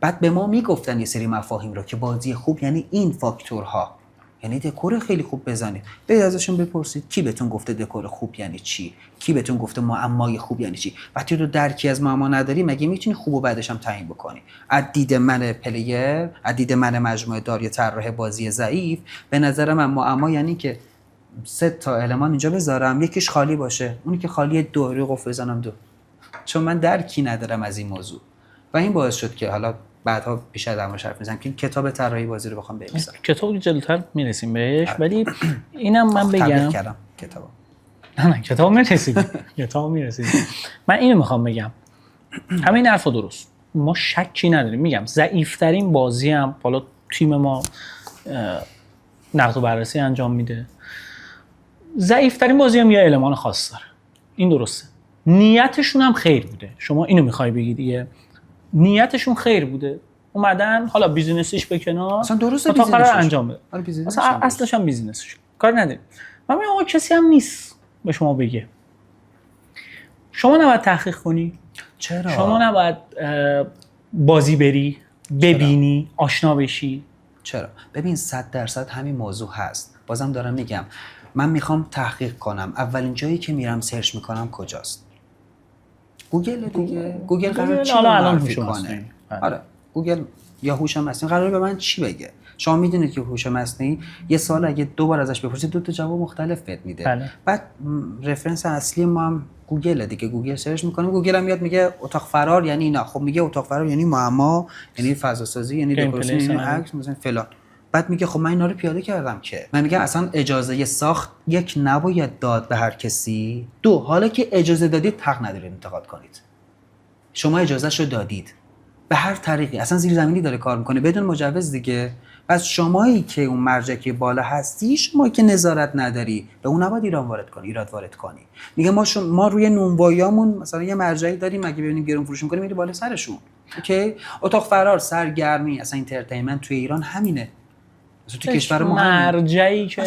بعد به ما میگفتن یه سری مفاهیم رو که بازی خوب یعنی این فاکتورها، یعنی دکور خیلی خوب بزنید. برید ازشون بپرسید کی بهتون گفته دکور خوب یعنی چی، کی بهتون گفته معمای خوب یعنی چی. وقتی تو درکی از معما نداری مگه میتونی خوب و بدش هم تعیین بکنی؟ از دید من پلیر، از دید من مجموعه دار یا طراح بازی ضعیف، به نظر من معما یعنی که 3 تا المان اینجا بذارم، یکیش خالی باشه، اونی که خالی 2 رو قفل بزنم 2، چون من درکی ندارم از این موضوع. و این باعث شد که حالا بعدها بیشتر در موردش حرف می‌زنم که کتاب طراحی بازی رو بخوام بنویسم. کتاب جلوتر میرسیم بهش، ولی اینم من بگم تبلیغ کردم کتابو. نه کتاب میرسید. من اینو میخوام بگم، همین حرفا درست، ما شکی نداریم. میگم ضعیف‌ترین بازی هم حالا تیم ما نقد و بررسی انجام میده، ضعیف‌ترین بازی هم یه المان خاص داره. این درسته. نیتشون هم خیر بوده. شما اینو میخوای بگی دیگه، نیتشون خیر بوده، اومدن حالا بیزینسیش به کنار، اصلا درسته بیزینسش بیزینسش انجام بده. اصلا اصلش هم بیزینسش، کار نداریم. من میگم آقا کسی هم نیست به شما بگه شما نباید تحقیق کنی، چرا؟ شما نباید بازی بری ببینی آشنا بشی. چرا؟ ببین 100% همین موضوع هست. بازم دارم میگم من میخوام تحقیق کنم، اولین جایی که میرم سرچ میکنم کجاست؟ گوگل دیگه. گوگل قراره چی معرفی کنه؟ آره گوگل یا هوش مصنوعی قراره به من چی بگه؟ شما میدونید که هوش مصنوعی یه سوال اگه 2 بار ازش بپرسید 2 تا جواب مختلف بهت میده. بله. بعد رفرنس اصلی ما هم گوگل دیگه، گوگل سرچ میکنیم، گوگل هم میاد میگه اتاق فرار یعنی اینا. خب میگه اتاق فرار یعنی معما، یعنی فضا سازی، یعنی دکوراسیون، یعنی عکس مثلا فلان. بعد میگه خب من اینا رو پیاده کردم که. من میگم اصلا اجازه ساخت یک نباید داد به هر کسی. 2 حالا که اجازه دادید حق ندارید انتقاد کنید. شما اجازهشو دادید به هر طریقی، اصلا زیرزمینی داره کار میکنه بدون مجوز دیگه. پس شمایی که اون مرجعی که بالا هستی، شما که نظارت نداری، به اون نباید ایراد وارد کنی. میگه ما روی نونواییامون مثلا یه مرجعی داریم، اگه ببینیم گرون فروش میکنیم میری بالا سرشون. اوکی؟ اتاق فرار، سرگرمی، اصلا اینترتینمنت توی ایران همینه. تو کشور ما مرجعی که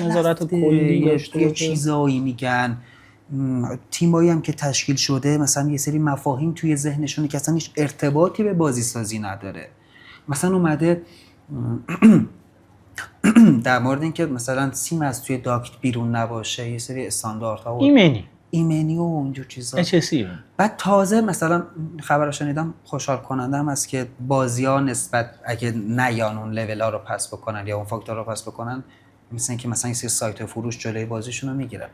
نظارت کلی داشته یه چیزایی میگن، تیمایی هم که تشکیل شده مثلا یه سری مفاهیم توی ذهنشونه که اصلا هیچ ارتباطی به بازی سازی نداره. مثلا اومده در مورد اینکه مثلا سیم از توی داکت بیرون نباشه، یه سری استانداردها و ایمنی و اینجور چیزا. بعد تازه مثلا خبرو شنیدم، خوشحال کننده هم است که بازی‌ها نسبت اگه نیان اون لول‌ها رو پس بکنن یا اون فاکتورها رو پس بکنن، مثلا اینکه مثلا یه سری سایت فروش جلوی بازیشون رو میگیرن.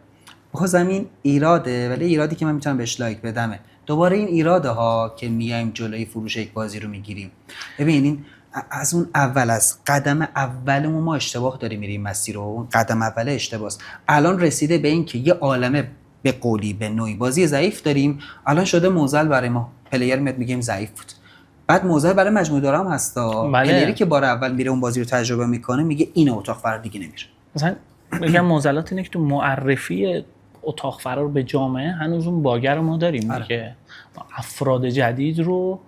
بازم این ایراده، ولی ایرادی که من میتونم بهش لایک بدمه. دوباره این ایراده ها که میایم جلوی فروش یک بازی رو میگیریم. ببینین از اون اول، از قدم اولمون ما اشتباه داریم میریم مسیر رو. اون قدم اول اشتباهه. الان رسیده به این که یه عالمه به قولی به نوعی بازی ضعیف داریم، الان شده معضل برای ما. پلیر میگیم ضعیف بود، بعد معضل برای مجموعه دارم هستا. پلیری که بار اول میره اون بازی رو تجربه میکنه میگه این اتاق فرار دیگه نمیره. مثلا بگم معضلات اینه که تو معرفی اتاق فرار به جامعه هنوز اون باگر رو ما داریم که افراد جدید رو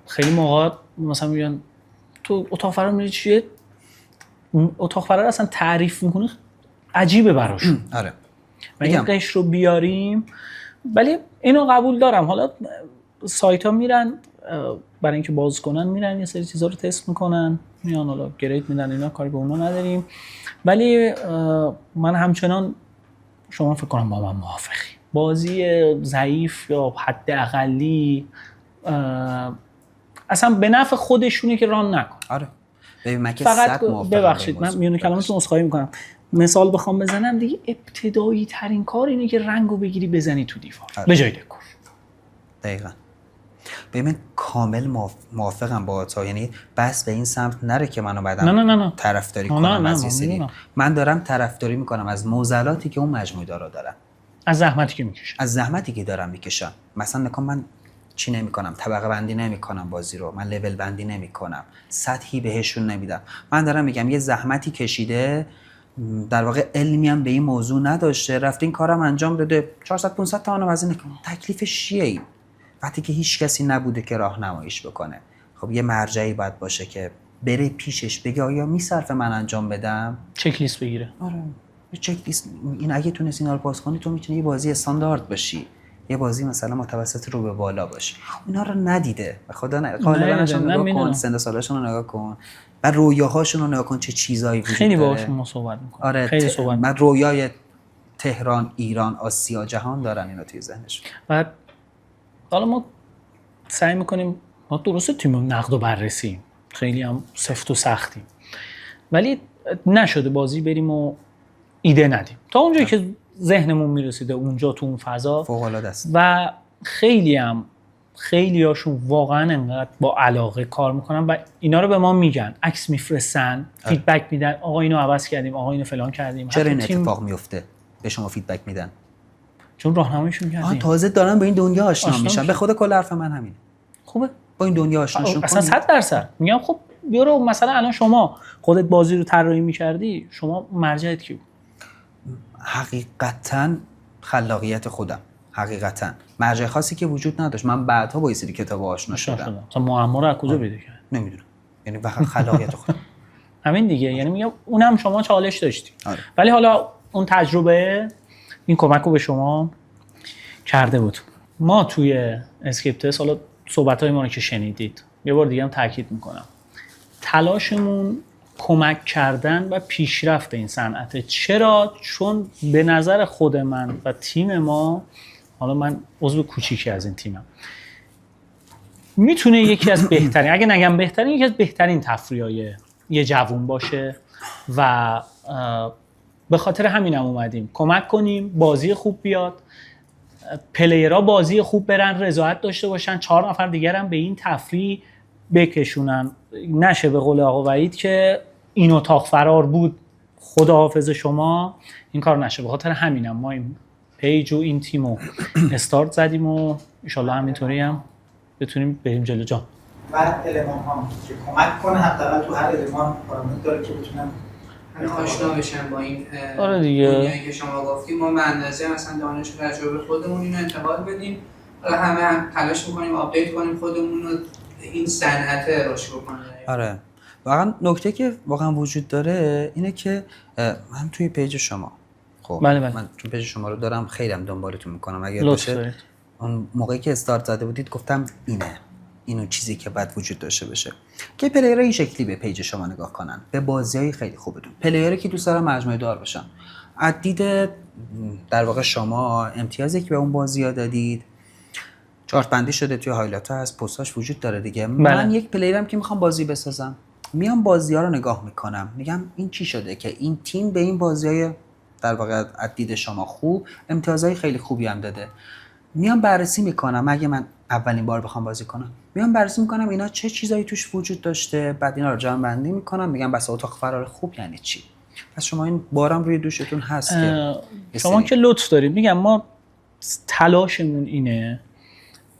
خیلی موقع مثلا میگن تو اتاق فرار میری چیه؟ اتاق فرار اصلا تعریف میکنه عجیبه براشون. آره. و این قش رو بیاریم، ولی اینو قبول دارم. حالا سایت ها میرن برای اینکه باز کنن، میرن یه سری چیزا رو تست میکنن، میان حالا گرید میدن، اینا کاری به اونا نداریم. ولی من همچنان، شما فکر کنم با من موافقی، بازی ضعیف یا حد اقلی اصلا به نفع خودشونه که ران نکن. آره. من که فقط ببخشید من میونه کلامتون عذرخواهی میکنم، مثال بخوام بزنم دیگه، ابتدایی ترین کار اینه که رنگو بگیری بزنی تو دیوار به جای دکور. دقیقاً. ببین کامل موافقم با تو، یعنی بس به این سمت نره که منو بعدم نه. طرفداری نه، کنم نه، از نه، این سری. می‌دونم. من دارم طرفداری میکنم از معضلاتی که اون مجموعه دارا دارن، از زحمتی که میکشن، از زحمتی که دارم میکشن. مثلا نکن من چی نمیکنم، طبقه بندی نمیکنم بازی رو، من لول بندی نمیکنم، سطحی بهشون نمیدم. من دارم میگم یه زحمتی کشیده، در واقع علمی هم به این موضوع نداشته، رفته این کارم انجام داده، 400 500 تومن هزینه کنه. تکلیفش چیه این؟ وقتی که هیچ کسی نبوده که راهنماییش بکنه. خب یه مرجعی باید باشه که بره پیشش بگه آیا میصرفه من انجام بدم؟ چک لیست بگیره. آره، یه چک لیست. این اگه تونست اینا رو پاس کنی تو میتونی یه بازی استاندارد باشی، یه بازی مثلا متوسط رو به بالا باشی. اینا رو ندیده به خدا. غالباًشون نگاه کن، سن و سالاشون رو نگاه کن و رویاهاشون رو نگاه کن چه چیزایی وجود داره. خیلی باهاشون ما صحبت می‌کنیم. آره، خیلی صحبت من رویای تهران، ایران، آسیا، جهان دارن اینا توی ذهنشون. بعد حالا ما سعی میکنیم، ما درسته تیم نقد و بررسی خیلی هم سفت و سختیم، ولی نشده بازی بریم و ایده ندیم تا اونجایی که ذهنمون میرسیده اونجا تو اون فضا فوق‌العاده است. و خیلی هاشون واقعا انقدر با علاقه کار میکنن و اینا رو به ما میگن، عکس میفرستن، فیدبک میدن، آقا اینو عوض کردیم، آقا اینو فلان کردیم. چرا این اتفاق میفته؟ به شما فیدبک میدن چون راهنماییشون کردیم. تازه دارن با این دنیا آشنا میشن. به خدا کل حرف من همینه. خوبه با این دنیا آشناشون اصلا 100%. میگم خب بیارو مثلا الان شما خودت بازی رو طراحی می‌کردی، شما مرجعت کی بود؟ حقیقتاً خلاقیت خودم. حقیقتاً مرجع خاصی که وجود نداشت. من بعدها با این سری کتاب آشنا شدم. مثلا معما رو از کجا پیدا کردی؟ نمیدونم. یعنی فقط خلاقیت خودم. همین دیگه. یعنی میگم اونم شما چالش داشتی. آره. ولی حالا اون تجربه این کمک رو به شما کرده بود. ما توی اسکیپ تست، حالا صحبت‌های ما رو که شنیدید، یه بار دیگه هم تاکید میکنم، تلاشمون کمک کردن و پیشرفت این صنعته. چرا؟ چون به نظر خود من و تیم ما، حالا من عضو کوچیکی از این تیمم، میتونه یکی از بهترین، اگه نگم بهترین، یکی از بهترین تفریح‌های یه جوون باشه و به خاطر همینم اومدیم کمک کنیم بازی خوب بیاد، پلیرها بازی خوب برن، رضایت داشته باشن، 4 نفر دیگر هم به این تفریح بکشونن. نشه به قول آقا وحید که این اتاق فرار بود خداحافظ شما، این کار نشه. به خاطر همینم ما این پیج و این تیمو استارت زدیم و انشالله همینطوری هم بتونیم بریم جلو. جان و المان ها که کمک کنه حداقل تو هر المان پارامتر داره که بتونن آشنا بشن با این آره دیگه دنیایی که شما گفتیم. ما به اندازه مثلا دانش و تجربه خودمون اینو انتقال بدیم، حالا همه هم تلاش می‌کنیم آپدیت کنیم خودمون رو، این صنعت رشد بکنه. آره، واقعا نکته که واقعا وجود داره اینه که من توی پیج شما، خب بله. من توی پیج شما رو دارم، خیلی هم دنبالتون میکنم. اگر لطف باشه دارید. اون موقعی که استارت زده بودید گفتم اینو چیزی که باید وجود داشته باشه که پلیرها این شکلی به پیج شما نگاه کنن، به بازی‌های خیلی خوبتون، پلیری که دوست دارن مجموعه دار باشن. از دید در واقع شما امتیازی که به اون بازی‌ها دادید چارت بندی شده، توی هایلایت ها هست، پستاش وجود داره دیگه. من یک پلیرم که میخوام بازی بسازم، میام بازی‌ها رو نگاه میکنم، میگم این چی شده که این تیم به این بازی‌های در واقع از دید شما خوب امتیازهای خیلی خوبی هم داده. میام بررسی میکنم، اگه من اولین بار بخوام بازی کنم میام بررسی میکنم اینا چه چیزایی توش وجود داشته، بعد اینا رو جمع بندی میکنم، میگم بس اتاق فرار خوب یعنی چی. پس شما این بارم روی دوشتون هست که شما که لطف دارید. میگم ما تلاشمون اینه،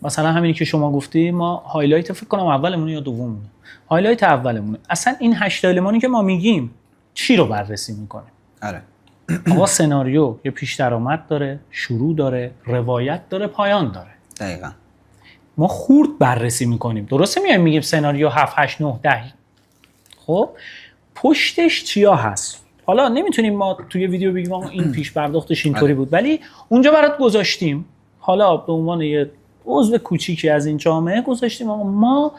مثلا همینی که شما گفتی، ما هایلایت فکر کنم اولمونه یا دومونه، هایلایت اولمونه. اصلا این 8 المانی که ما میگیم چی رو بررسی میکنه؟ آره، آقا سناریو یه پیش درآمد داره، شروع داره، روایت داره، پایان داره. دقیقاً. ما خورد بررسی میکنیم، درسته میگیم سناریو 7 8 9 10، خب پشتش چیا هست؟ حالا نمیتونیم ما توی ویدیو بگیم آقا این پیش پرداختش اینطوری بود، ولی اونجا برات گذاشتیم، حالا به عنوان یه عضو کوچیکی از این جامعه گذاشتیم آقا ما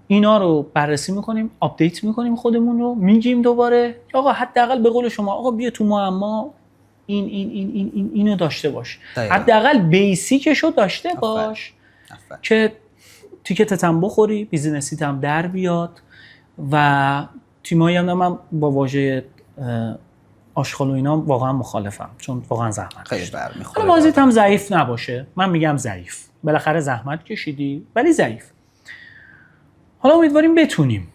اینا رو بررسی میکنیم، آپدیت میکنیم خودمون رو، میگیم دوباره آقا حداقل به قول شما آقا بیا تو معما اینو داشته باش، حداقل بیسیکشو داشته باش که تیکتت هم بخوری، بیزینسیت هم در بیاد. و تیمایی هم من با واژه آشغال و اینا واقعا مخالفم، چون واقعا زحمت خیلی کشیدی. برمیخوره. حالا بازیت هم ضعیف نباشه، من میگم ضعیف، بالاخره زحمت کشیدی ولی ضعیف. حالا امیدواریم بتونیم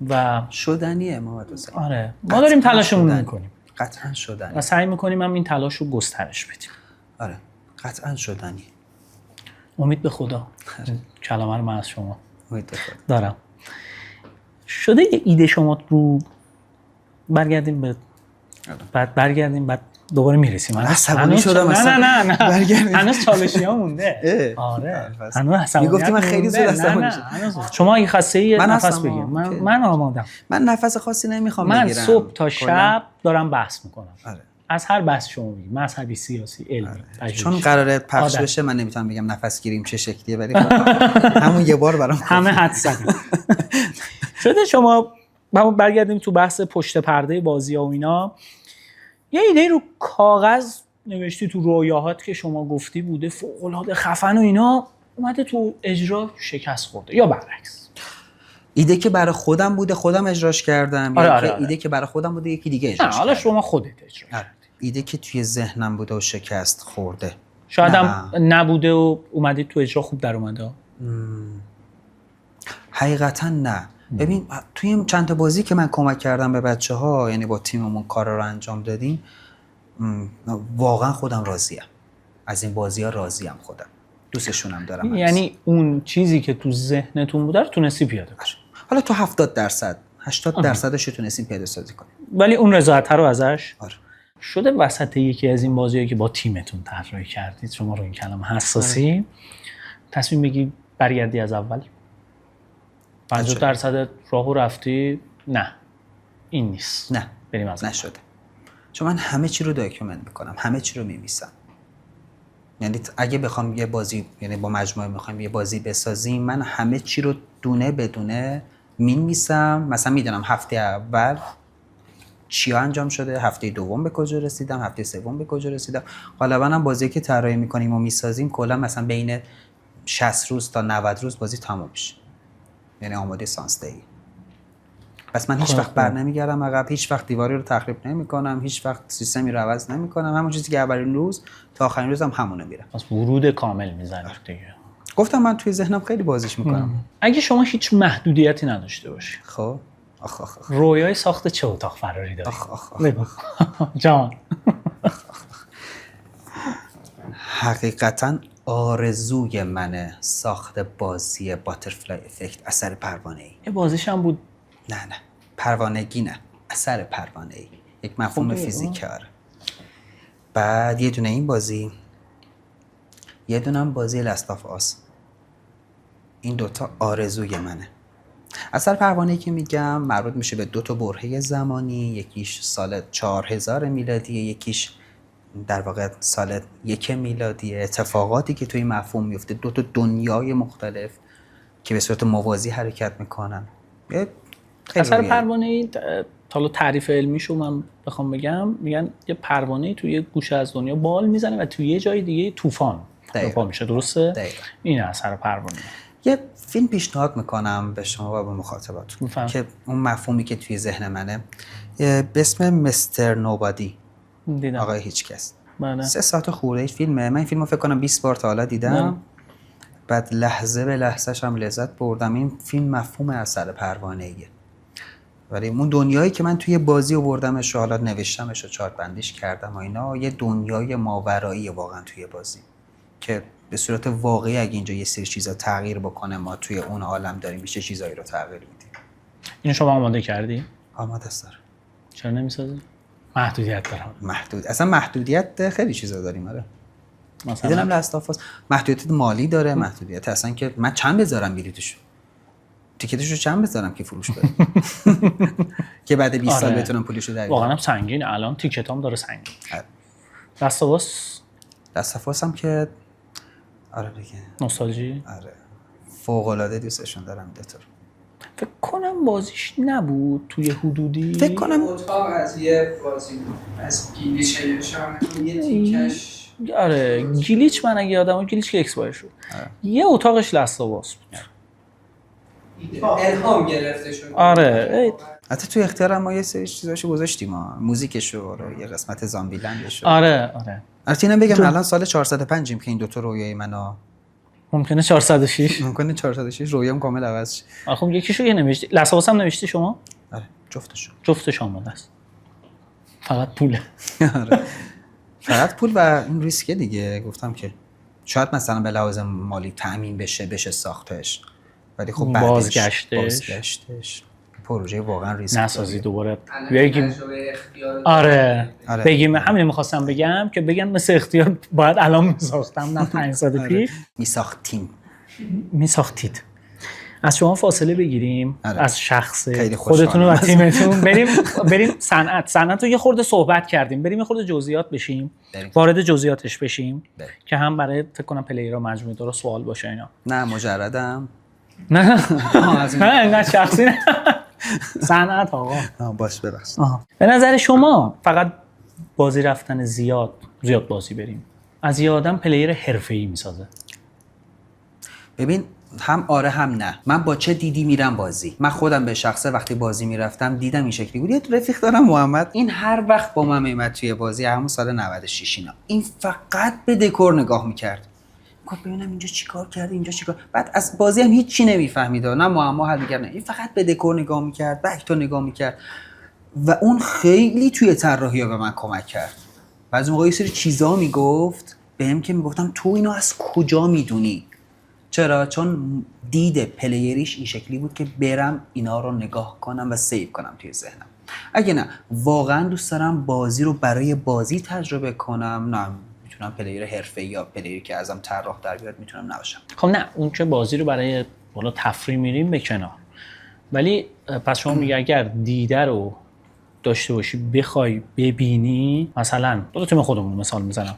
و شدنیه محمد حسین. آره ما داریم تلاشمون شدنی. میکنیم قطعا شدنی و سعی میکنیم هم این تلاش رو گسترش بدیم. آره قطعا شدنی. امید به خدا. کلمه رو من از شما امید به خدا دارم. شده یه ایده شما رو برگردیم به بعد دوباره میرسیم. عصبانی شدم نه برگردیم. هنوز چالشی ها مونده. آره هنوز عصبانیت میگفتی من خیلی زود عصبانی شدم. شما اگه خسته ای نفس بگیر. من آمادم. من نفس خاصی نمیخوام من بگیرم. صبح تا شب دارم بحث میکنم. آره. از هر بحث شما بگید، مذهبی، سیاسی، علمی. چون قراره پخش بشه من نمیتونم بگم نفس گیریم چه شکلیه، ولی همون یه بار برام همه حد زدن. شده شما برگردیم تو بحث پشت پرده بازی ها و اینا. یه ایده رو کاغذ نوشتی، تو رویاهات که شما گفتی بوده فوق‌العاده خفن و اینا، اومده تو اجرا شکست خورده یا برعکس؟ ایده که برای خودم بوده خودم اجراش کردم، آره. ایده که برای خودم بوده یکی دیگه اجراش حالا کردم. شما خودت اجرا کردی. ایده که توی ذهنم بوده و شکست خورده. شاید هم نبوده و اومدید تو اجرا خوب در اومده. حقیقتا نه. ببین توی چند تا بازی که من کمک کردم به بچه‌ها، یعنی با تیممون کار رو انجام دادیم، واقعا خودم راضیم از این بازی‌ها، راضیم خودم، دوستشونم دارم. یعنی اون چیزی که تو ذهنتون بوده رو تونستی پیاده کنی. حالا تو 70% 80%ش تونستیم پیاده سازی کنیم، ولی اون رضایت رو ازش آره. شده وسط یکی از این بازیایی که با تیمتون طراحی کردید، شما رو این کلمه حساسی، تصمیم بگی برگردی از اول؟ 50% راهو رفتی؟ نه این نیست، نه بریم از نشده. چون من همه چی رو داکیومنت میکنم، همه چی رو میمیسم. یعنی اگه بخوام یه بازی، یعنی با مجموعه میخوایم یه بازی بسازیم، من همه چی رو دونه بدونه میمیسم. مثلا میدونم هفته اول چیا انجام شده، هفته دوم به کجا رسیدم، هفته سوم به کجا رسیدم. غالبا هم بازی که طراحی میکنیم و میسازیم کلا مثلا بین 60 روز تا 90 روز بازی تموم میشه، یعنی آماده سانسته‌ای. پس من هیچ وقت بر نمیگردم عقب، هیچ وقت دیواری رو تخریب نمیکنم، هیچ وقت سیستمی رو عوض نمیکنم. همون چیزی که اولین روز تا آخرین روزم همونه میره. پس ورود کامل میزنید دیگه. گفتم من توی ذهنم خیلی بازیش میکنم. اگه شما هیچ محدودیتی نداشته باشی، خب رویای ساخت چه اتاق فراری داری؟ بگو جان. حقیقتا آرزوی منه ساخت بازی باترفلای افکت اثر پروانه‌ای. یه بازیش هم بود. نه پروانگی نه، اثر پروانه‌ای، یک مفهوم فیزیکی. آره. بعد یه دونه این بازی، یه دونه هم بازی لاست آف آس. این دوتا آرزوی منه. اثر پروانه‌ای که میگم مربوط میشه به 2 برهه زمانی، یکیش سال 4000 میلادی، یکیش در واقع سال 1 میلادی. اتفاقاتی که توی این مفهوم میفته، 2 دنیای مختلف که به صورت موازی حرکت میکنن. اثر پروانه‌ای حالا تعریف علمیشو من بخوام بگم، میگن یه پروانه‌ای توی یه گوشه از دنیا بال میزنه و توی یه جای دیگه طوفان برپا میشه. درسته؟ این اثر پروانه‌ای. یه فیلم پیشنهاد میکنم به شما و به مخاطباتون که اون مفهومی که توی ذهن منه، به اسم مستر نوبادی، آقای هیچکس. 3 ساعت خورده فیلمه. من این فیلمو فکر کنم 20 بار تا حالا دیدم. بعد لحظه به لحظه‌ش هم لذت بردم. این فیلم مفهوم اثر پروانه‌ایه. ولی اون دنیایی که من توی بازی آوردمش و حالا نوشتمش و چارت بندیش کردم و اینا، یه دنیای ماورایی واقعا توی بازی که به صورت واقعی اگه اینجا یه سری چیزا تغییر بکنه، ما توی اون عالم داریم میشه چیزایی رو تغییر میدیم. اینو شما آماده کردی؟ آماده است. چرا نمیسازی؟ محدودیت داره. اصلا محدودیت خیلی چیزا داریم. آره. مثلا دیدم لاست آف آس محدودیت مالی داره، محدودیت اصلا که من چند بذارم بلیتشو، تیکتشو چند بذارم که فروش بره که بعد 20 سال بتونم پولشو در بیارم. واقعا هم سنگین. الان تیکتام داره سنگین. لاست آف آس هم که آره دیگه نوستالژی. آره فوق العاده دوستشون دارم. دکتر فکر کنم بازیش نبود توی حدودی، فکر کنم اتاق از یه بازی از گیلیچ یه تیکش. آره گیلیچ، من اگه یادمه گیلیچ که ایکس بایر شد. یه اتاقش لاست آف آس بود. الهام گرفته شد. آره حتی توی اختیارم ما یه سری چیزاشو گذاشتیم، ما موزیکشو رو، یه قسمت زامبیلندشو. آره البته اینم بگم الان سال 405یم که این دوتا رویای منو ممکنه 406 ممکنه 406 رویام کامل عوض شه. خب یکیشو یه نوشتی، لسواس هم نوشتی شما؟ آره جفتشو. جفتش آماده است، فقط پوله. آره فقط پول و این ریسکه دیگه. گفتم که شاید مثلا به لحاظ مالی تأمین بشه ساختش، ولی خب بعدش بازگشتش پروژه واقعا ریسک نسازی دوباره بگیم. آره بگیم. همین می‌خواستم بگم که بگم مثل اختیار باید الان می‌ساختم، نه 5 سال پیش می‌ساختید. از شما فاصله بگیریم. از شخص خودتون و تیمتون بریم صنعت رو یه خورده صحبت کردیم، بریم یه خورده جزئیات بشیم، وارد جزئیاتش بشیم که هم برای فکر کنم پلیرها مجموعه داره سوال باشه اینا. نه مجردم نه شخصی نه، صنعت آقا. باش ببخشید. به نظر شما فقط بازی رفتن زیاد بازی بریم از یه آدم پلیر حرفه‌ای میسازه؟ ببین هم آره هم نه. من با چه دیدی میرم بازی؟ من خودم به شخصه وقتی بازی میرفتم دیدم این شکلی بود. یه رفیق دارم محمد، این هر وقت با من میومد توی بازی، همون سال 96 اینا، این فقط به دکور نگاه میکرد. گفت ببینم اینجا چیکار کرده، اینجا چیکار. بعد از بازی هم هیچ چی نمیفهمید، نه معما حل می‌کرد، نه این فقط به دکور نگاه میکرد، بکتو نگاه میکرد و اون خیلی توی طراحی‌ها به من کمک کرد. بعضی موقع یه سری چیزا میگفت بهم که میگفتم تو اینو از کجا میدونی؟ چرا؟ چون دید پلیریش این شکلی بود که برم اینا رو نگاه کنم و سیو کنم توی ذهنم. اگه نه واقعا دوست دارم بازی رو برای بازی تجربه کنم، نه میتونم پلیر حرفه‌ای یا پلیری که ازم طراح در بیاد میتونم نباشم. خب نه، اون که بازی رو برای بالا تفریح میریم به کنار، ولی پس شما میگه اگر دیده رو داشته باشی بخوای ببینی، مثلا دو تیم خودمون مثال میزنم،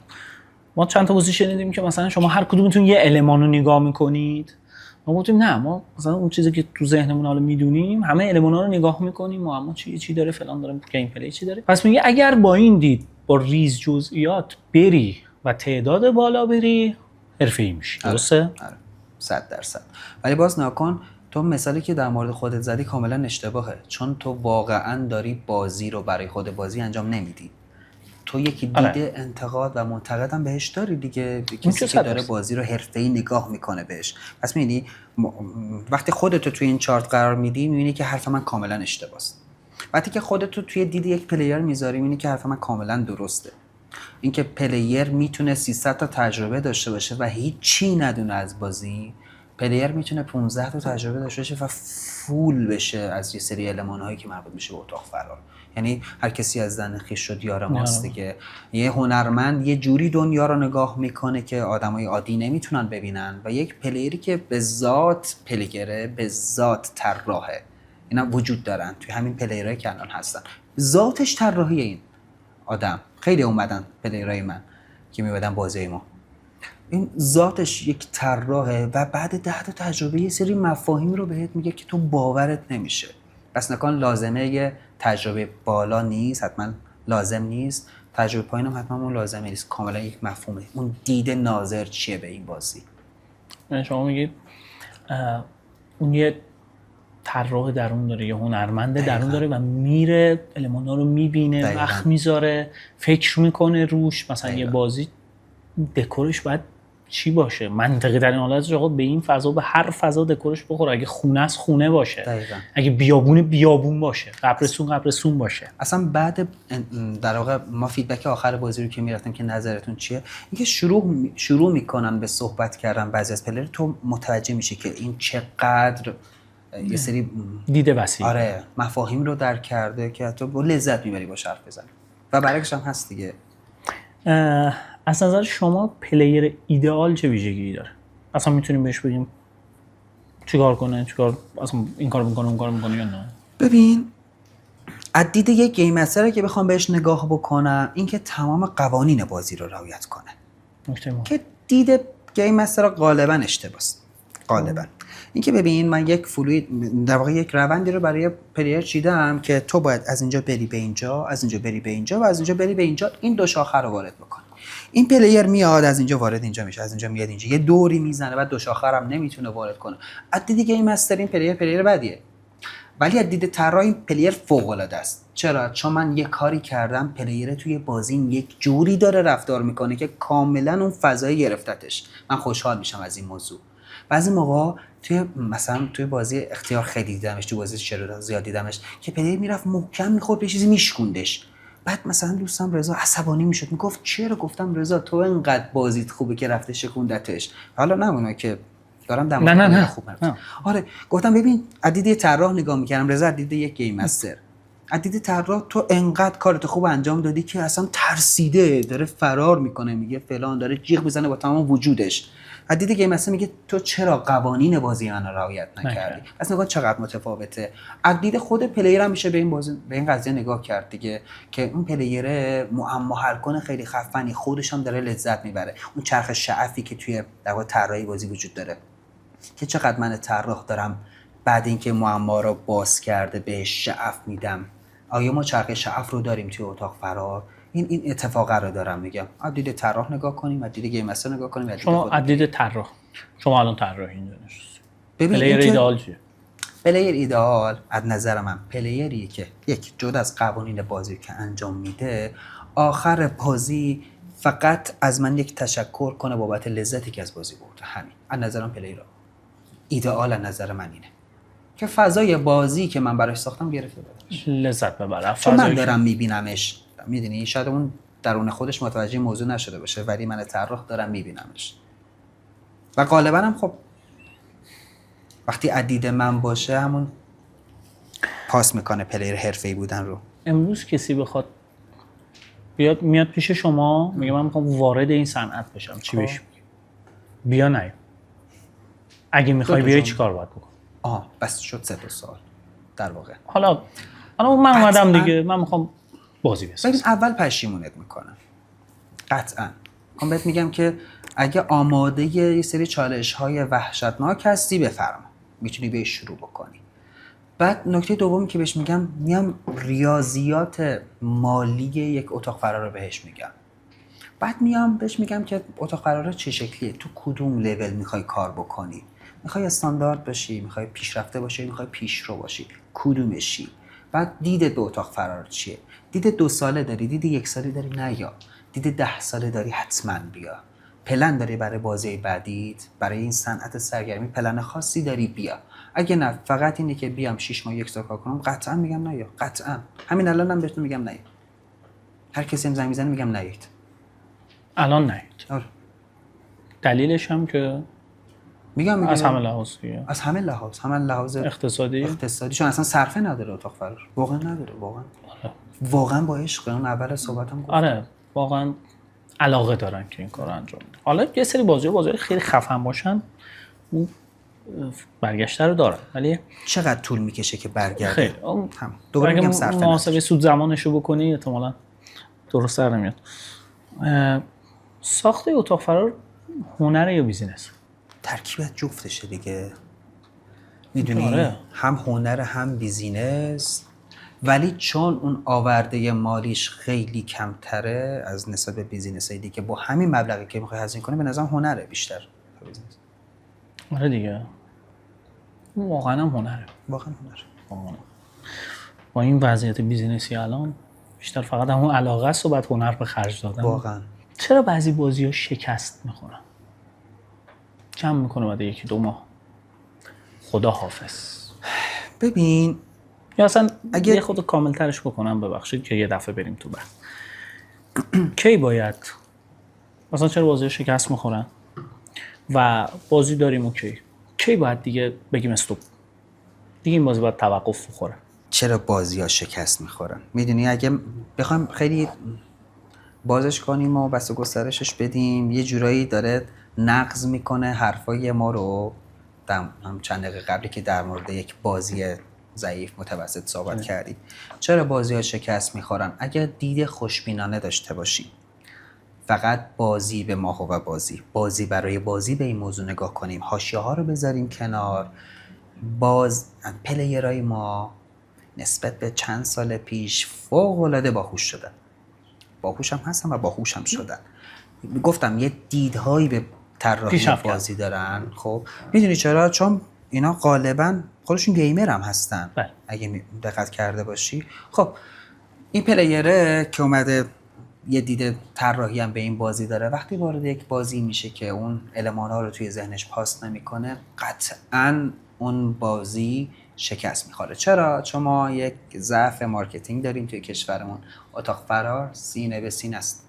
ما چند تا بازی شنیدیم که مثلا شما هر کدومتون یه المان رو نگاه میکنید، ما گفتیم نه، ما مثلا اون چیزی که تو ذهنمون حالا میدونیم همه المانا رو نگاه میکنیم، اما چی داره فلان داره، گیم پلی چی داره. پس میگه اگر با این دید با ریز جزئیات بری و تعداد بالا بری، حرفه‌ای میشی. درسته؟ آره 100%. ولی باز نکن، تو مثالی که در مورد خودت زدی کاملا اشتباهه، چون تو واقعا داری بازی رو برای خود بازی انجام نمیدی. تو یکی دید انتقاد و منتقد هم بهش داری دیگه، کسی که داره بازی رو حرفه‌ای نگاه میکنه بهش. پس می‌بینی وقتی خودت رو توی این چارت قرار میدی می‌بینی که حرف من کاملا اشتباهه. وقتی که خودت رو توی دید یک پلیر میذاری می‌بینی که حرف من کاملا درسته. اینکه پلیر میتونه 300 تا تجربه داشته باشه و هیچ چی ندونه از بازی، پلیر میتونه 15 تا تجربه داشته باشه و فول بشه از یه سری المان‌هایی که مربوط میشه به اتاق فرار. یعنی هر کسی از زن خویش شد یار ماست دیگه. یه هنرمند یه جوری دنیا رو نگاه میکنه که آدمای عادی نمیتونن ببینن و یک پلیری که به ذات پلیگره، به ذات طراحه، اینا وجود دارن توی همین پلیرایی که الان هستن، ذاتش طراحی. این آدم خیلی اومدن پلیرای من که میبادن بازی ما، این ذاتش یک طراحه و بعد 10 تا تجربه یه سری مفاهیم رو بهت میگه که تو باورت نمیشه. پس نکن لازمه یه تجربه بالا نیست، حتما لازم نیست، تجربه پایین هم حتما اون لازمه نیست، کاملا یک مفهومه. اون دید ناظر چیه به این بازی؟ شما میگید اون یه طراح درون داره، یه هنرمند درون داره و میره المانا رو میبینه، وقت میذاره، فکر میکنه روش. مثلا یه بازی دکورش باید چی باشه؟ منطقی ترین حالتش آقا به این فضا، به هر فضا دکورش بخوره. اگه خونه است خونه باشه، دقیقاً. اگه بیابون باشه، قبرستون باشه. اصلا بعد در واقع ما فیدبک آخر بازی رو که میرفتیم که نظرتون چیه، اینکه شروع میکنن به صحبت کردن بعضی از پلیر، تو متوجه میشی که این چقدر یه سری دیده وسیع، آره مفاهیم رو درک کرده که تو با لذت میبری با حرف بزنی و برعکسش هم هست دیگه. از نظر شما پلیر ایدئال چه ویژگی داره؟ اصلا میتونیم بهش بگیم چیکار کنه، اصلا این کارو میکنه اون کارو میکنه یا نه؟ ببین از دید یک گیم مستر که بخوام بهش نگاه بکنم، اینکه تمام قوانین بازی رو رعایت کنه. که دید گیم مستر غالبا اشتباهه. غالبا اینکه ببین من یک فلوید در واقع یک روندی رو برای پلیر چیدم که تو باید از اینجا بری به اینجا، از اینجا بری به اینجا و از اینجا بری به اینجا، این دو شاخه رو وارد بکن. این پلیر میاد از اینجا وارد اینجا میشه، از اینجا میاد اینجا، یه دوری میزنه، بعد دو شاخه هم نمیتونه وارد کنه. از دید گیم مستر این پلیر بدیه، ولی از دید طراح این پلیر فوق العاده است. چرا؟ چون من یه کاری کردم پلیر توی بازی یک جوری داره رفتار میکنه که کاملا اون فضای گرفتتش. من خوشحال میشم از این موضوع. بعضی موقع توی بازی اختیار خیلی دیدمش، تو بازی چرا زیاد دیدمش که پلیر میرفت محکم میخورد به چیزی میشکوندش. بعد مثلا دوستم رضا عصبانی میشد، میگفت چرا؟ گفتم رضا تو انقدر بازیت خوبه که رفته شکوندتش. حالا نمونه که دارم دم نه خوب میاد. آره گفتم ببین عدید طراح نگاه میکردم، رضا عدید یک گیم مستر، عدید طراح تو انقدر کارت خوب انجام دادی که اصلا ترسیده داره فرار میکنه، میگه فلان، داره جیغ میزنه با تمام وجودش. عدید گیم مستر میگه تو چرا قوانین بازی من رعایت نکردی. پس نگاه چقدر متفاوته. عدید خود پلیر هم میشه به این قضیه نگاه کرد دیگه، که اون پلیر معما حل کنه خیلی خفنی، خودش هم داره لذت میبره. اون چرخ شعفی که توی در واقع طراحی بازی وجود داره که چقدر من طراح دارم بعد اینکه معما رو باز کرده بهش شعف میدم. آیا ما چرخ شعف رو داریم توی اتاق فرار؟ این اتفاق رو دارم میگم. عدید طراح نگاه کنیم، عدید گیم مستر نگاه کنیم، شما عدید طراح، شما الان طراحی اینجا نشستی. ببین پلیر ایدئال چیه؟ پلیر ایدئال از نظر من پلیری که یک جدا از قوانین بازی که انجام میده، آخر بازی فقط از من یک تشکر کنه بابت لذتی که از بازی برده. همین از نظرم پلیر ایدئال از نظر من اینه که فضای بازی که من براش ساختم گرفته بشه، لذت ببره. چون من دارم میبینمش. میدونی شاید اون درون خودش متوجه موضوع نشده باشه، ولی من طراح دارم میبینمش. و غالبا هم خب وقتی عدید من باشه همون پاس میکنه پلیر حرفه‌ای بودن رو. امروز کسی بخواد میاد پیش شما میگه من میخوام وارد این صنعت بشم، چی بهش میگی؟ بیا نه. اگه میخوای بیای چیکار باید بکن؟ بس شد 3 سال در واقع. حالا من اومدم دیگه، من میخوام بازی بسازم. ببین اول پشیمونت میکنم قطعا. من بهت میگم که اگه آماده یه سری چالش‌های وحشتناک هستی بفرما، میتونی بهش شروع بکنی. بعد نکته دومی که بهش میام ریاضیات مالی یک اتاق فرار رو بهش میگم. بعد میام بهش میگم که اتاق فرار چه شکلیه، تو کدوم لول میخوای کار بکنی، میخوای استاندارد باشی، میخوای پیشرفته باشی، میخوای پیشرو باشی، کدومشی. بعد دیدت به اتاق فرار چیه؟ دید 2 ساله داری، دید 1 ساله داری، نه یا دید 10 ساله داری، حتما بیا. پلن داری برای بازی بعدیت، برای این صنعت سرگرمی پلن خاصی داری، بیا. اگه نه فقط اینه که بیام 6 ماه 1 سال کار کنم، قطعا میگم نه یا قطعا. همین الانم بهتون میگم نه. هر کسی هم زنگ میزنه میگم نیید. الان نیید. آره. دلیلش هم که میگم از همه لحاظ دیگه. از همه لحاظ اقتصادی چون اصلا صرفه نداره اتاق فرار. واقعا نداره، واقعا با عشق. اون اول صحبتم گفتم. آره واقعا علاقه دارن که این کارو انجام بدن. حالا یه سری بازی خیلی خفن باشن اون برگشته رو دارن، ولی چقدر طول میکشه که برگرده؟ خیلی دوباره میگم صرفه محاسبه سود زمانشو بکنی احتمالاً درست در نمیاد. ساخت اتاق فرار هنر یا بیزینس؟ ترکیب جفتشه دیگه. میدونی آره. هم هنر هم بیزینس، ولی چون اون آورده مالیش خیلی کمتره از نسبت به بیزینس‌های دیگه، با همین مبلغی که میخوای هزینه کنی به نظرم هنره بیشتر تا بیزینس. آره دیگه واقعا هم هنره. واقعا هنره. با این وضعیت بیزینسی الان بیشتر فقط همون علاقه است و بعد هنر به خرج دادن. واقعا. چرا بعضی بازی‌ها شکست میخورن؟ کم میکنه بعد 1-2 ماه. خدا حافظ. ببین یا اصلا اگه یه خود کاملترش بکنم، ببخشید که یه دفعه بریم تو بحث. کی باید مثلا چرا بازی‌ها شکست میخورن و بازی داریم اوکی، کی باید دیگه بگیم استوب، دیگه این بازی باید توقف بخوره؟ چرا بازی‌ها شکست میخورن؟ میدونی اگه بخوایم خیلی بازش کنیم و بس و گسترشش بدیم، یه جورایی داره نقض میکنه حرفای ما رو. هم چند دقیقه قبلی که در مورد یک بازی ضعیف متوسط صحبت کردیم. چرا بازی‌ها شکست میخورن؟ اگه دید خوشبینانه داشته باشیم، فقط بازی به ما و بازی برای بازی به این موضوع نگاه کنیم، حاشیه‌ها رو بذاریم کنار، پلیرای ما نسبت به چند سال پیش فوق‌العاده باهوش شدن. باهوشم هستن و باهوشم شدن. گفتم یه دیدهایی به طراحی پیشرفت بازی دارن. خب میدونی چرا؟ چون اینا غالبا خودشون گیمر هم هستن. بله. اگه دقت کرده باشی. خب این پلیره که اومده یه دید طراحی هم به این بازی داره، وقتی وارد یک بازی میشه که اون المان‌ها رو توی ذهنش پاس نمیکنه، قطعاً اون بازی شکست میخوره. چرا؟ چون ما یک ضعف مارکتینگ داریم توی کشورمون. اتاق فرار سینه به سینه است.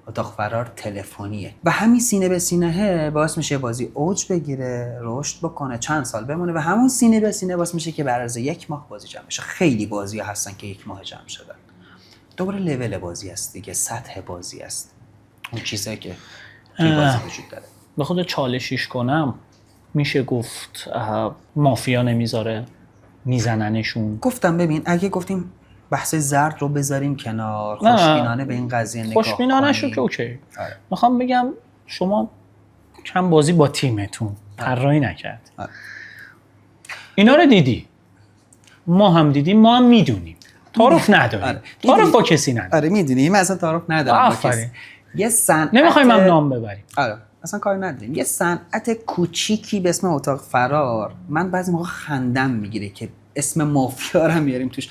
اتاق فرار تلفنیه و همین سینه به سینه باعث میشه بازی اوج بگیره، رشد بکنه، چند سال بمونه و همون سینه به سینه باعث میشه که بر عرض 1 ماه بازی جمع بشه. خیلی بازی‌ها هستن که 1 ماه جمع شدن. دوباره لول بازی است دیگه، سطح بازی است، اون چیزایی که توی بازی وجود داره. به خود چالشیش کنم میشه گفت مافیا نمیذاره میزننشون. گفتم ببین اگه گفتیم بحث زرد رو بذاریم کنار، نه. خوشبینانه به این قضیه نگاه کنیم. خوشبینانه شو که اوکی. آره. میخوام بگم شما چند بازی با تیمتون طراحی نکرد. آره. اینا رو دیدی، ما هم دیدیم، ما هم میدونیم، تعارف نداریم. آره. تعارف با کسی نداریم. آره میدونی من اصلا تعارف ندارم با آفرین. کسی. یه صنعت نمیخوایم هم نام ببریم. آره اصلا کاری نداریم. یه صنعت کوچیکی به اسم اتاق فرار، من بعضی موقع خندم میگیره که اسم مافیا رو میاریم توش.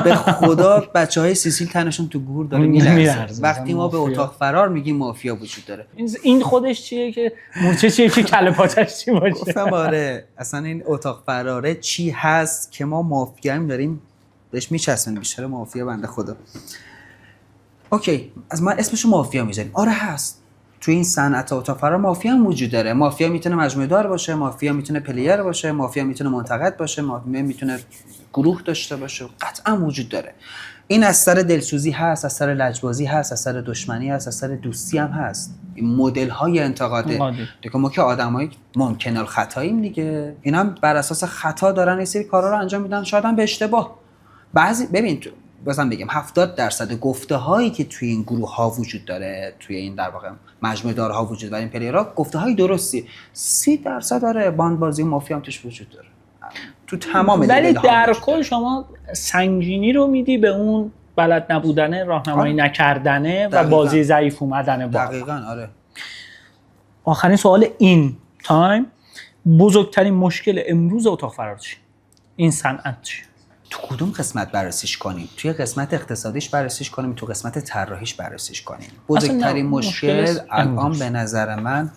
به خدا بچهای سیسیل تنشون تو گور داره میلرزه وقتی ما به اتاق فرار میگیم مافیا وجود داره. این خودش چیه که مورچه چیه که کله پاچش چی باشه. گفتم آره اصلا این اتاق فراره چی هست که ما مافیا داریم بهش میچسبیم. بیشتر مافیا بنده خدا. اوکی از ما اسمشو مافیا میذاریم. آره هست. توی این صنعت اتاق فرار مافیا هم وجود داره. مافیا میتونه مجموعه دار باشه، مافیا میتونه پلیر باشه، مافیا میتونه منتقد باشه، مافیا میتونه گروه داشته باشه. قطعا وجود داره. این از سر دلسوزی هست، از سر لجبازی هست، از سر دشمنی هست، از سر دوستی هم هست. این مدل های انتقاده دیگه. ما که آدمای ممکن الخطاییم دیگه. اینا هم بر اساس خطا دارن این سری کارا رو انجام میدن، شاید هم به اشتباه. بعضی ببین بازم بگم 70% گفته هایی که توی این گروه ها وجود داره، توی این در واقع مجموعه دارها وجود داره، این پلیرها گفته های درستی. 30% داره باند بازی مافیا هم توش وجود داره. تو تمام ولی در در کل شما سنگینی رو میدی به اون بلد نبودنه، راهنمایی نکردنه و دقیقاً. بازی ضعیف اومدنه. دقیقاً آره. آخرین سوال این تایم، بزرگترین مشکل امروز اتاق فرار چی؟ این صنعت چی؟ تو کدوم قسمت بررسیش کنیم؟ توی قسمت اقتصادیش بررسیش کنیم، تو قسمت طراحیش بررسیش کنیم. بزرگترین مشکل الان به نظر من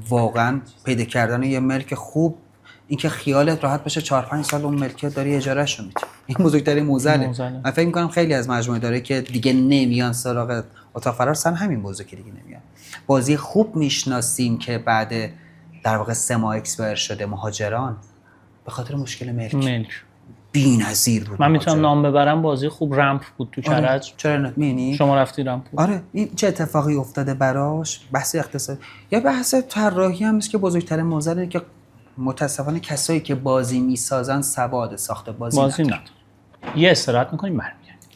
واقعا پیدا کردن یه ملک خوب، اینکه خیالت راحت باشه 4-5 سال اون ملکیت داری اجارهش رو میدی. این بزرگترین موزله. من فکر می‌کنم خیلی از مجموعه داره که دیگه نمیان سراغ اتاق فرار، سن همین موضوع که دیگه نمیان. بازی خوب میشناسیم که بعد در واقع 3 ماه اکسپایر شده، مهاجران، به خاطر مشکل ملک. بی‌نظیر بود. من میتونم نام ببرم، بازی خوب رمپ بود تو کرج. آره. چرا نمی‌بینی؟ شما رفتی رمپ بود. آره این چه اتفاقی افتاده براش؟ بحث اقتصاد یا بحث طراحی هم است که بزرگترین موزله که متاسفانه کسایی که بازی میسازن سواد ساخت بازی ندارن. یه استراحت می‌کنیم برمیگردیم.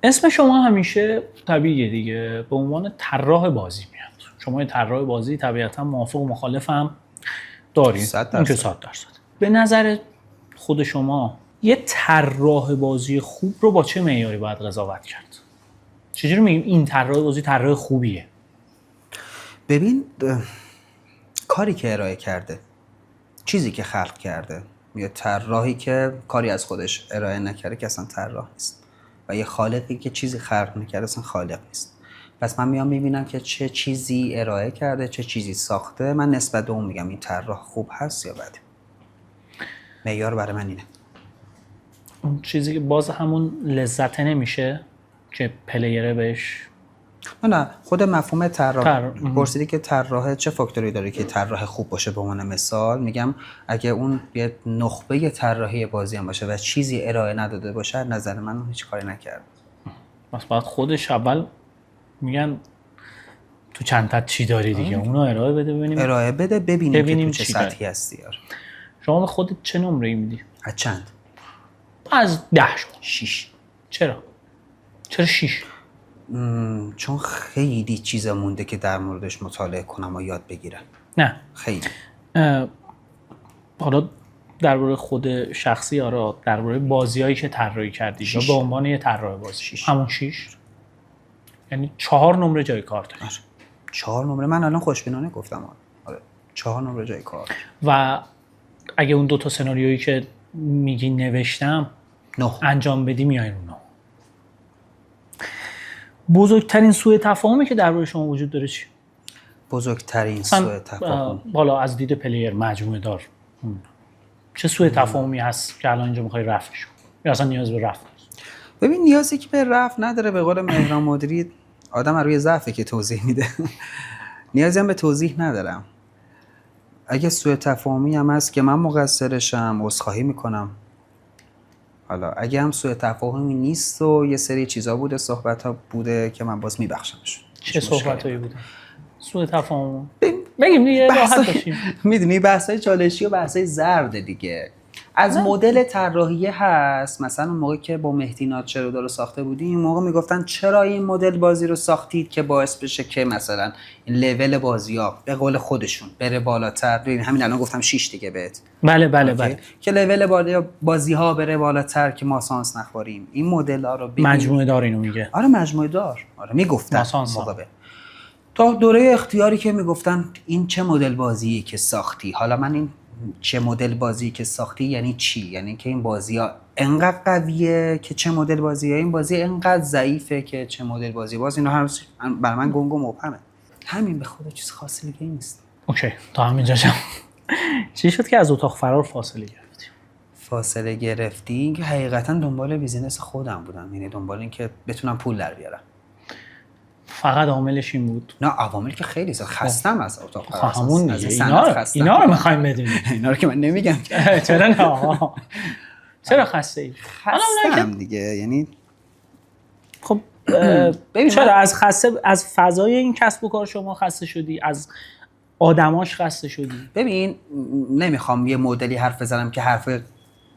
اسم شما همیشه طبیعیه دیگه، به عنوان طراح بازی میاد. شما یه طراح بازی طبیعتا موافق و مخالف هم دارید. 100%. این که 100%. به نظر خود شما یه طراح بازی خوب رو با چه معیاری باید قضاوت کرد؟ چجوری میگیم این طراح بازی طراح خوبیه؟ ببین کاری که ارائه کرده، چیزی که خلق کرده. یه طراحی که کاری از خودش ارائه نکرده که اصلا طراح نیست و یه خالقی که چیزی خلق نکرده اصلا خالق نیست. پس من میام میبینم که چه چیزی ارائه کرده، چه چیزی ساخته، من نسبت به اون میگم این طراح خوب هست یا بده. معیار برای من اینه. اون چیزی که باز همون لذت نمیشه که پلیره بهش. نه خود مفهوم طراح پرسیدی که طراح چه فاکتوری داره که طراح خوب باشه. به عنوان مثال میگم اگه اون یه نخبه طراحی بازی هم باشه و چیزی ارائه نداده باشه، نظر من هیچ کاری نکرد. بس بعد خودش اول میگن تو چند تا چی داری دیگه، اونو ارائه بده ببینیم. ارائه بده ببینیم که تو چه سطحی هستی. شما به خودت چه نمره‌ای میدی؟ از چند؟ از 10 شما. 6. چرا 6؟ چون خیلی چیزا مونده که در موردش مطالعه کنم و یاد بگیرم. نه خیلی. حالا درباره خود شخصی، آره درباره بازیایی که طراحی کردی یا به عنوان یه طراح بازی، همون 6. یعنی 4 نمره جای کار داری. آره. 4 نمره من الان خوشبینانه گفتم. آره 4 نمره جای کار. و اگه اون 2 تا سناریویی که میگی نوشتم 9 انجام بدی میای رو 9. بزرگترین سوء تفاهمی که درباره شما وجود داره چی؟ بزرگترین سوء تفاهم بالا از دید پلیر مجموعه دار چه سوء تفاهمی هست که الان اینجا میخوای رفعش کنی یا اصلا نیاز به رفع نیست؟ ببین نیازی که به رفع نداره. به قول مهران مدیری آدم از روی ضعفه که توضیح میده. نیازی هم به توضیح ندارم. اگه سوء تفاهمی هم هست که من مقصرشم عذرخواهی میکنم. حالا اگه هم سوء تفاهمی نیست و یه سری چیزا بوده صحبت‌ها بوده که من باز میبخشمشون. چه صحبتایی بوده؟ سوء تفاهم بگیم دیگه راحت باشیم. میدونی بحثای چالشی و بحثای زرد دیگه. از مدل طراحی هست مثلا اون موقع که با مهدی نادچرودار رو ساخته بودیم این موقع میگفتن چرا این مدل بازی رو ساختید که باعث بشه که مثلا این لول بازی‌ها به قول خودشون بره بالاتر. ببین همین الان گفتم 6 دیگه بهت. بله که لول بازی‌ها بره بالاتر که ما سانس نخوریم. این مدل‌ها رو مجموعه دار اینو میگه. آره مجموعه دار. آره میگفتن سانس تا دوره اختیاری که میگفتن این چه مدل بازیه که ساختی. حالا من این چه مدل بازی که ساختی یعنی چی؟ یعنی که این بازی‌ها انقدر قویه که چه مدل بازیه، این بازی انقدر ضعیفه که چه مدل بازی. باز اینا هم برای من گنگ و مبهمه. همین به خدا چیز خاصی دیگه نیست. اوکی تا همینجا چی شد که از اتاق فرار فاصله گرفتی؟ فاصله گرفتی که حقیقتا دنبال بیزینس خودم بودم. یعنی دنبال این که بتونم پول در بیارم. فقط عاملش این بود؟ نه عوامل که خیلی زیاد. خستم از اتاق فرار. همون دیگه اینا رو می‌خوایم بدونیم. اینا رو که من نمیگم. چرا نه؟ چرا خسته ای؟ خستم دیگه. یعنی خب ببین چرا از فضای این کسب و کار شما خسته شدی؟ از آدماش خسته شدی؟ ببین نمیخوام یه مدلی حرف بزنم که حرف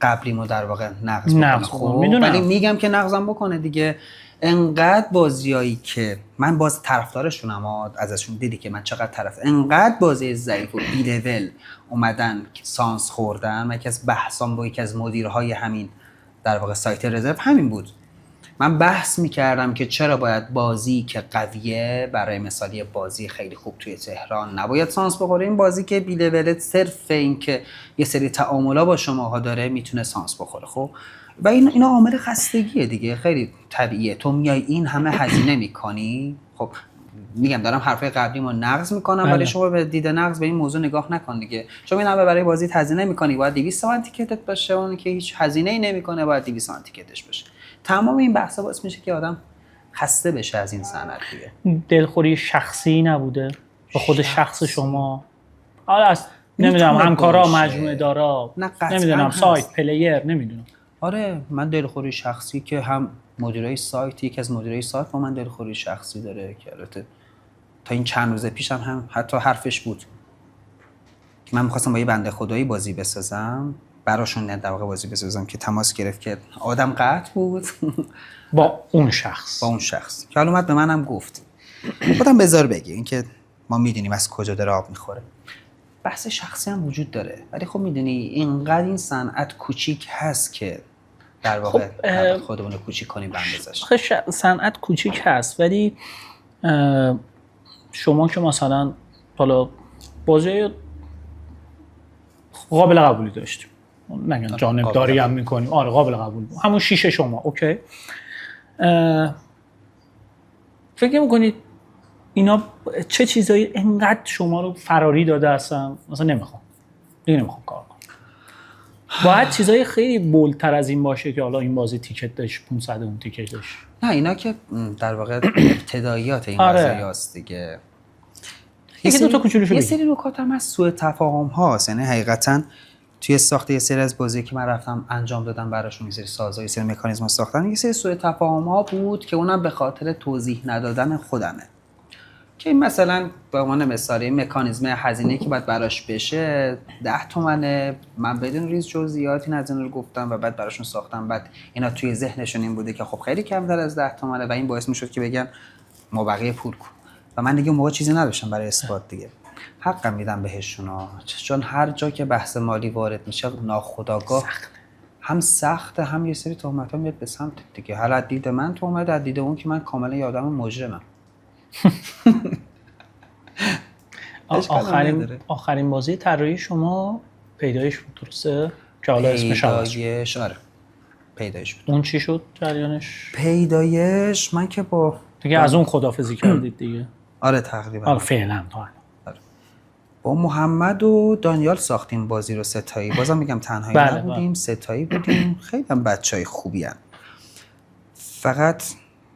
قبلیمو در واقع نقض بکنه. خب ولی میگم که نقضم بکنه دیگه. انقدر بازیایی که من باز طرفدارشونم ازشون دیدی که من چقدر انقدر بازی ضعیف و بی لول اومدن سانس خوردن. من یکی از بحثام با یکی از مدیرهای همین در واقع سایت رزرو همین بود. من بحث میکردم که چرا باید بازی که قویه برای مثالی بازی خیلی خوب توی تهران نباید سانس بخوره. این بازی که بی لول صرف این که یه سری تعاملا با شماها داره میتونه سانس بخوره. خب و اینا عامل خستگیه دیگه. خیلی طبیعیه. تو میای این همه هزینه میکنی. خب میگم دارم حرفای قبلیمو نقض میکنم ولی شما به دید نقض به این موضوع نگاه نکن دیگه. شما این همه برای بازی هزینه میکنی باید 200 تومن تیکتت باشه. اون که هیچ هزینه‌ای نمیکنه باید 200 تومن تیکتش باشه. تمام این بحثا باعث میشه که آدم خسته بشه از این صنعت دیگه. دلخوری شخصی نبوده به خود شخص شما؟ حالا نمیدونم همکارا مجموعه دارا نمیدونم سایت پلیر نمیدونم. آره من دلخوری شخصی که هم مدیرای سایت یکی از مدیرای سایت با من دلخوری شخصی داره که البته تا این چند روز پیش هم حتی حرفش بود که من می‌خواستم با یه بنده خدایی بازی بسازم براشون در واقع بازی بسازم که تماس گرفت که آدم قطع بود با اون شخص که حالا اومد به منم گفت گفتم بذار بگی این که ما میدونیم از کجا داره آب میخوره. بحث شخصی هم وجود داره ولی خب میدونی اینقدر این صنعت کوچیک هست که در واقع خودمون رو کوچیک کنیم بندازش. صنعت کوچیک هست ولی شما که مثلا حالا بازی قابل قبولی داشتیم نگن جانبداری هم میکنیم. آره قابل قبول همون شیشه شما اوکی. فکر میکنید اینا چه چیزایی انقدر شما رو فراری داده هستن مثلا نمیخوام کار کنم؟ باید چیزای خیلی بولتر از این باشه که حالا این بازی تیکت داشت 500 اون تیکت داشت. نه اینا که در واقع ابتداییات این قضیه هست دیگه. یه سری نکات هم از سوء تفاهم هاست. یعنی حقیقتا توی ساخت یه سری از بازی که من رفتم انجام دادم براشون یه سری سازا یه سری مکانیزم ساختن یه سری سوء تفاهم ها بود که اونم به خاطر توضیح ندادن خودمه که مثلا به عنوان مثال این مکانیزم هزینه که باید براش بشه 10 تومنه. من بدون ریز جزئیات این هزینه رو گفتم و بعد براشون ساختم. بعد اینا توی ذهنشون این بوده که خب خیلی کمتر از 10 تومنه و این باعث میشد که بگن ما بقیه پول کن و من دیگه اون موقع چیزی نداشتم برای اثبات دیگه. حقم میدم بهشون چون هر جا که بحث مالی وارد میشه ناخودآگاه هم سخته، هم یه سری تهمت‌ها میاد به سمت دیگه. حالا از دید من تهمت، از دید اون که من کاملا یه آدم مجرمم. آخرین بازی طراحی شما پیدایش بود، درسته؟ که حالا اسمش عوض شد. آره پیدایش بود. اون چی شد جریانش؟ پیدایش من که دیگه از اون خدافظی کردید دیگه. آره تقریبا. آره فعلا تا با محمد و دانیال ساختیم بازی رو ستایی. بازم میگم تنهایی نبودیم، ستایی بودیم. خیلی هم بچهای خوبی هن. فقط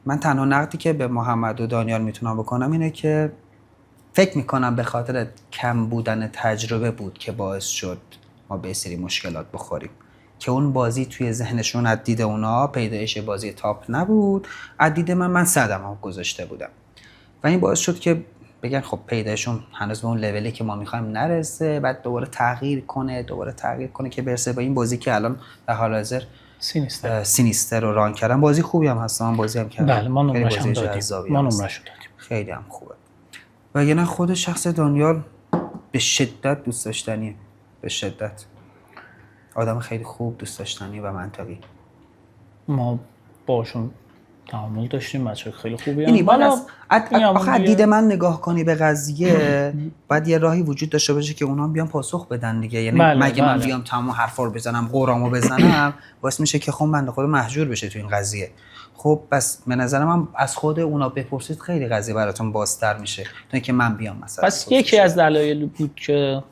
من تنها نقدی که به محمد و دانیال میتونم بکنم اینه که فکر میکنم به خاطر کم بودن تجربه بود که باعث شد ما به سری مشکلات بخوریم، که اون بازی توی ذهنشون از دید اونا پیدایش بازی تاپ نبود، از دید من صدم گذاشته بودم و این باعث شد که بگن خب پیدایشون هنوز به اون لولی که ما میخوایم نرسه، بعد دوباره تغییر کنه که برسه به این بازی که الان در حال حاضر سینیستر رو ران کردم. بازی خوبی هم هست، من بازی هم کردم. بله ما نمرش هم دادیم. خیلی هم خوبه. و یعنی خود شخص دانیال به شدت دوست داشتنیه، به شدت آدم خیلی خوب، دوست داشتنی و منطقی. ما باشون تعامل داشتیم، بچه خیلی خوبی هم. یعنی آخه دید من نگاه کنی به قضیه بعد یه راهی وجود داشته باشه که اونا بیان پاسخ بدن دیگه. یعنی مگه من بیام تمام حرفا رو بزنم، قرامو بزنم، باعث میشه که خب بنده خدا محجور بشه تو این قضیه. خب بس به نظر من از خود اونا بپرسید خیلی قضیه براتون بازتر میشه تا اینکه من بیام مثلا. پس یکی از دلایل بود که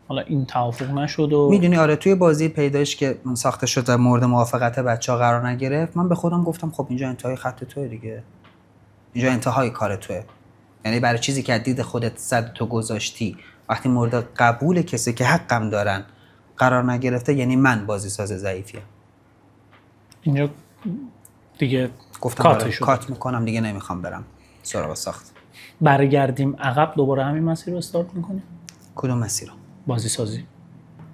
حالا این توافق نشد و میدونی آره توی بازی پیدایش که ساخته شد و مورد موافقت بچه‌ها قرار نگرفت، من به خودم گفتم خب اینجا انتهای خط توئه دیگه، اینجا انتهای کار توئه. یعنی برای چیزی که از دید خودت صد تو گذاشتی وقتی مورد قبول کسی که حقم دارن قرار نگرفته، یعنی من بازی ساز ضعیفیه. اینجا دیگه گفتم کات میکنم دیگه، نمیخوام برم سراغ ساخت. برگردیم عقب دوباره همین مسیر رو استارت میکنیم. کدوم مسیر رو؟ بازی سازی.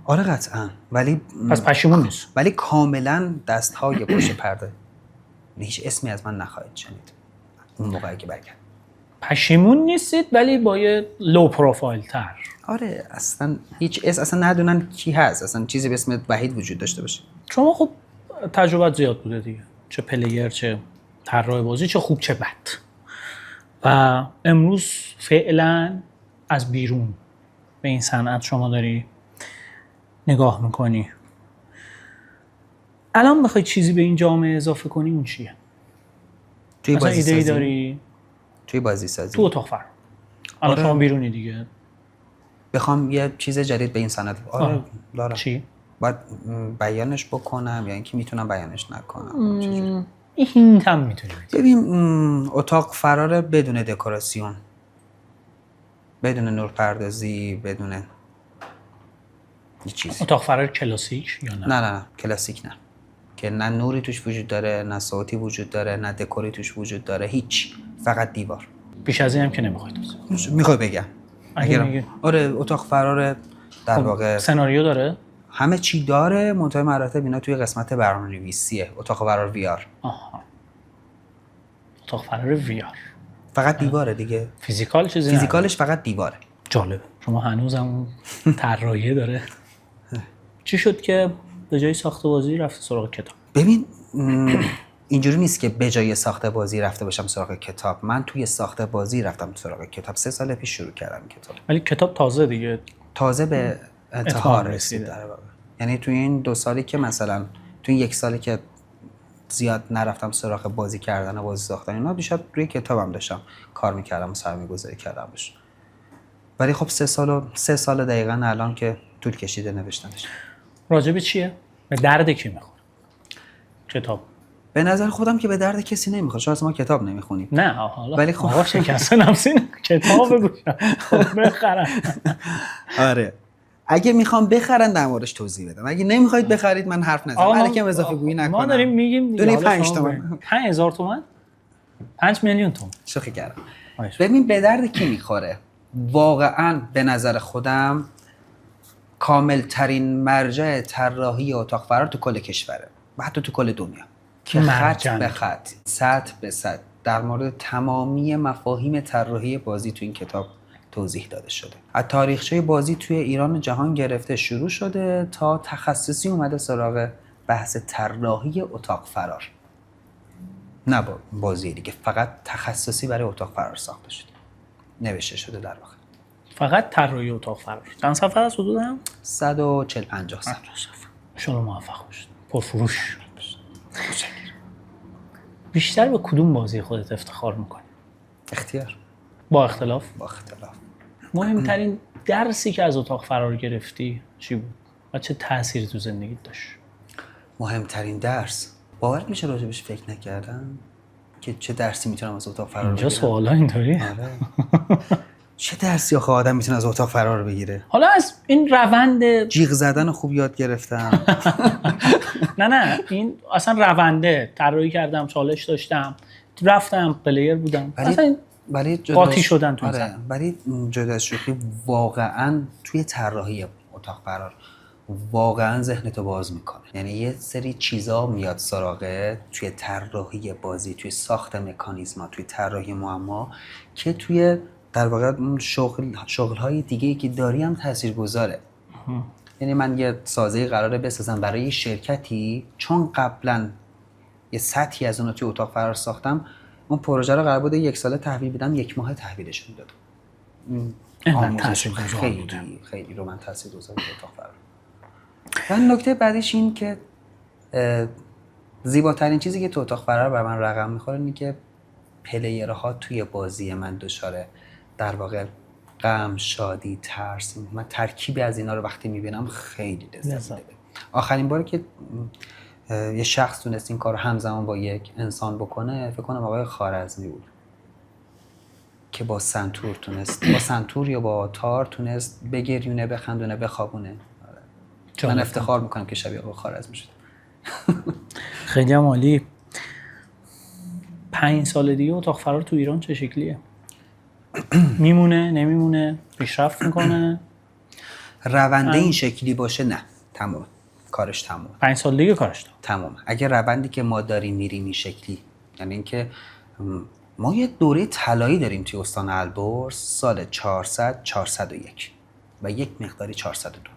آره قطعا، ولی پس پشیمون نیست. ولی کاملا دست‌های پشت پرده. هیچ اسمی از من نخواهید شنید اون موقعی که برگرد. پشیمون نیستید ولی با یه لو پروفایل تر. آره اصلا هیچ اصلا ندونن کی هست، اصلا چیزی به اسم وحید وجود داشته باشه. شما خب تجربه زیاد بوده دیگه، چه پلیر، چه طراح بازی، چه خوب چه بد. و امروز فعلا از بیرون به این صنعت شما داری نگاه میکنی. الان بخوای چیزی به این جامعه اضافه کنی اون چیه؟ توی بازی ایده سازی داری؟ توی بازی سازی تو اتاق فرق. الان شما بیرونی دیگه. بخوام یه چیز جدید به این صنعت دارم. چی؟ باید بیانش بکنم یا اینکه میتونم بیانش نکنم؟ این هینت هم میتونی بدی. ببین اتاق فرار بدون دکوراسیون، بدون نورپردازی، بدون هیچ چیزی. اتاق فرار کلاسیک یا نه؟ نه کلاسیک نه، که نه نوری توش وجود داره، نه صوتی وجود داره، نه دکوری توش وجود داره، هیچ، فقط دیوار. بیش از این هم که نمیخواید. میخوای بگم اگه آره اتاق فرار در واقع سناریو داره، همه چی داره، منتهی مراتب اینا توی قسمت برنامه‌نویسیه. اتاق فرار ویار. اتاق فرار ویار فقط دیواره دیگه. فیزیکال چیزی فیزیکالش فقط دیواره. جالبه. شما هنوزم طراحی داره. چی شد که به جای ساخت بازی رفت سراغ کتاب؟ ببین اینجوری نیست که به جای ساخت بازی رفته باشم سراغ کتاب. من توی ساخت بازی رفتم سراغ کتاب. 3 سال پیش شروع کردم کتاب. ولی کتاب تازه دیگه، تازه به انتها رسید در واقع. یعنی توی این 2 سالی که مثلا توی 1 سالی که زیاد نرفتم سراغ بازی کردن و بازی ساختن اینا، بیشتر روی کتابم داشتم کار می‌کردم و سرمایه‌گذاری کردم بهش. ولی خب 3 سال دقیقاً الان که طول کشیده نوشتنش. راجب چیه؟ به درد کی میخوره کتاب؟ به نظر خودم که به درد کسی نمیخوره. شاید ما کتاب نمیخونیم. نه حالا ولی خب آقا شکسته نفسین کتاب بگوشن خب بخرن. آره اگه میخوام بخرن در موردش توضیح بدم، اگه نمیخواید بخرید من حرف نزنم. الکم اضافه گویی نکنم. ما داریم میگیم دونی 5 تومن 5000 تومان 5 میلیون تومان. شوخی کردم. ببین به درد کی میخوره؟ واقعا به نظر خودم کامل ترین مرجع طراحی اتاق فرار تو کل کشوره و حتی تو کل دنیا، که خط به خط، سطح به سطح در مورد تمامی مفاهیم طراحی بازی تو این کتاب توضیح داده شده. از تاریخچه بازی توی ایران و جهان گرفته شروع شده تا تخصصی اومده سراغ بحث طراحی اتاق فرار، نه با بازی دیگه، فقط تخصصی برای اتاق فرار ساخته شده، نوشته شده در واقع. فقط طراحی اتاق فرار. چند صفحه است حدوداً؟ 140-50 صفحه. شما موفق باشید. پرفروش. بیشتر به کدوم بازی خودت افتخار میکنی؟ اختیار. با اختلاف؟ با اختلاف. مهمترین درسی که از اتاق فرار گرفتی چی بود؟ و چه تأثیری تو زندگیت داشت؟ مهمترین درس، باورت میشه راجبش فکر نکردم که چه درسی میتونم از اتاق فرار اینجا بگیرم؟ سوالا اینطوری؟ آره. چه درسی آخه آدم میتونه از اتاق فرار بگیره؟ حالا از این روند جیغ زدن خوب یاد گرفتم. نه این اصلا رونده طراحی کردم، چالش داشتم، رفتم پلیر بودم، ولی قاطی شدن تو آره، ولی جدا از شوخی واقعا توی طراحی اتاق فرار واقعا ذهنتو باز میکنه. یعنی یه سری چیزا میاد سراغه توی طراحی بازی، توی ساخت مکانیزما، توی طراحی معما که توی در واقع شغل‌های دیگه‌ای که داری هم تاثیرگذاره. یعنی من یه سازه قراره بسازم برای یه شرکتی، چون قبلا یه سطحی از اون رو توی اتاق فرار ساختم، اون پروژه رو قرار بوده 1 ساله تحویل بدم، 1 ماه تحویلش میدادم. خیلی رو من تاثیرگذار بود اتاق فرار. و نکته بعدش این که زیباترین چیزی که تو اتاق فرار بر من رقم میخوره اینه که پلیرها توی بازی من دچار در واقع غم، شادی، ترس، من ترکیبی از اینا رو وقتی میبینم خیلی لذت میده. آخرین باری که یه شخص تونست این کار رو همزمان با یک انسان بکنه، فکر کنم آقای خوارزمی بود که با سنتور تونست، با سنتور یا با تار تونست بگریونه، بخندونه، بخوابونه. من افتخار میکنم که شبیه آقای خوارزمی شد. خیلی هم عالی. 5 سال دیگه اتاق فرار تو ایران چه شکلیه؟ میمونه، نمیمونه، پیشرفت میکنه؟ رونده این شکلی باشه نه، تمام، کارش تمام. 5 سال دیگه کارش تمام. اگه روندی که ما داریم میریم این شکلی، یعنی اینکه ما یه دوره طلایی داریم توی استان البرز، سال 400 401 و یک مقداری 402.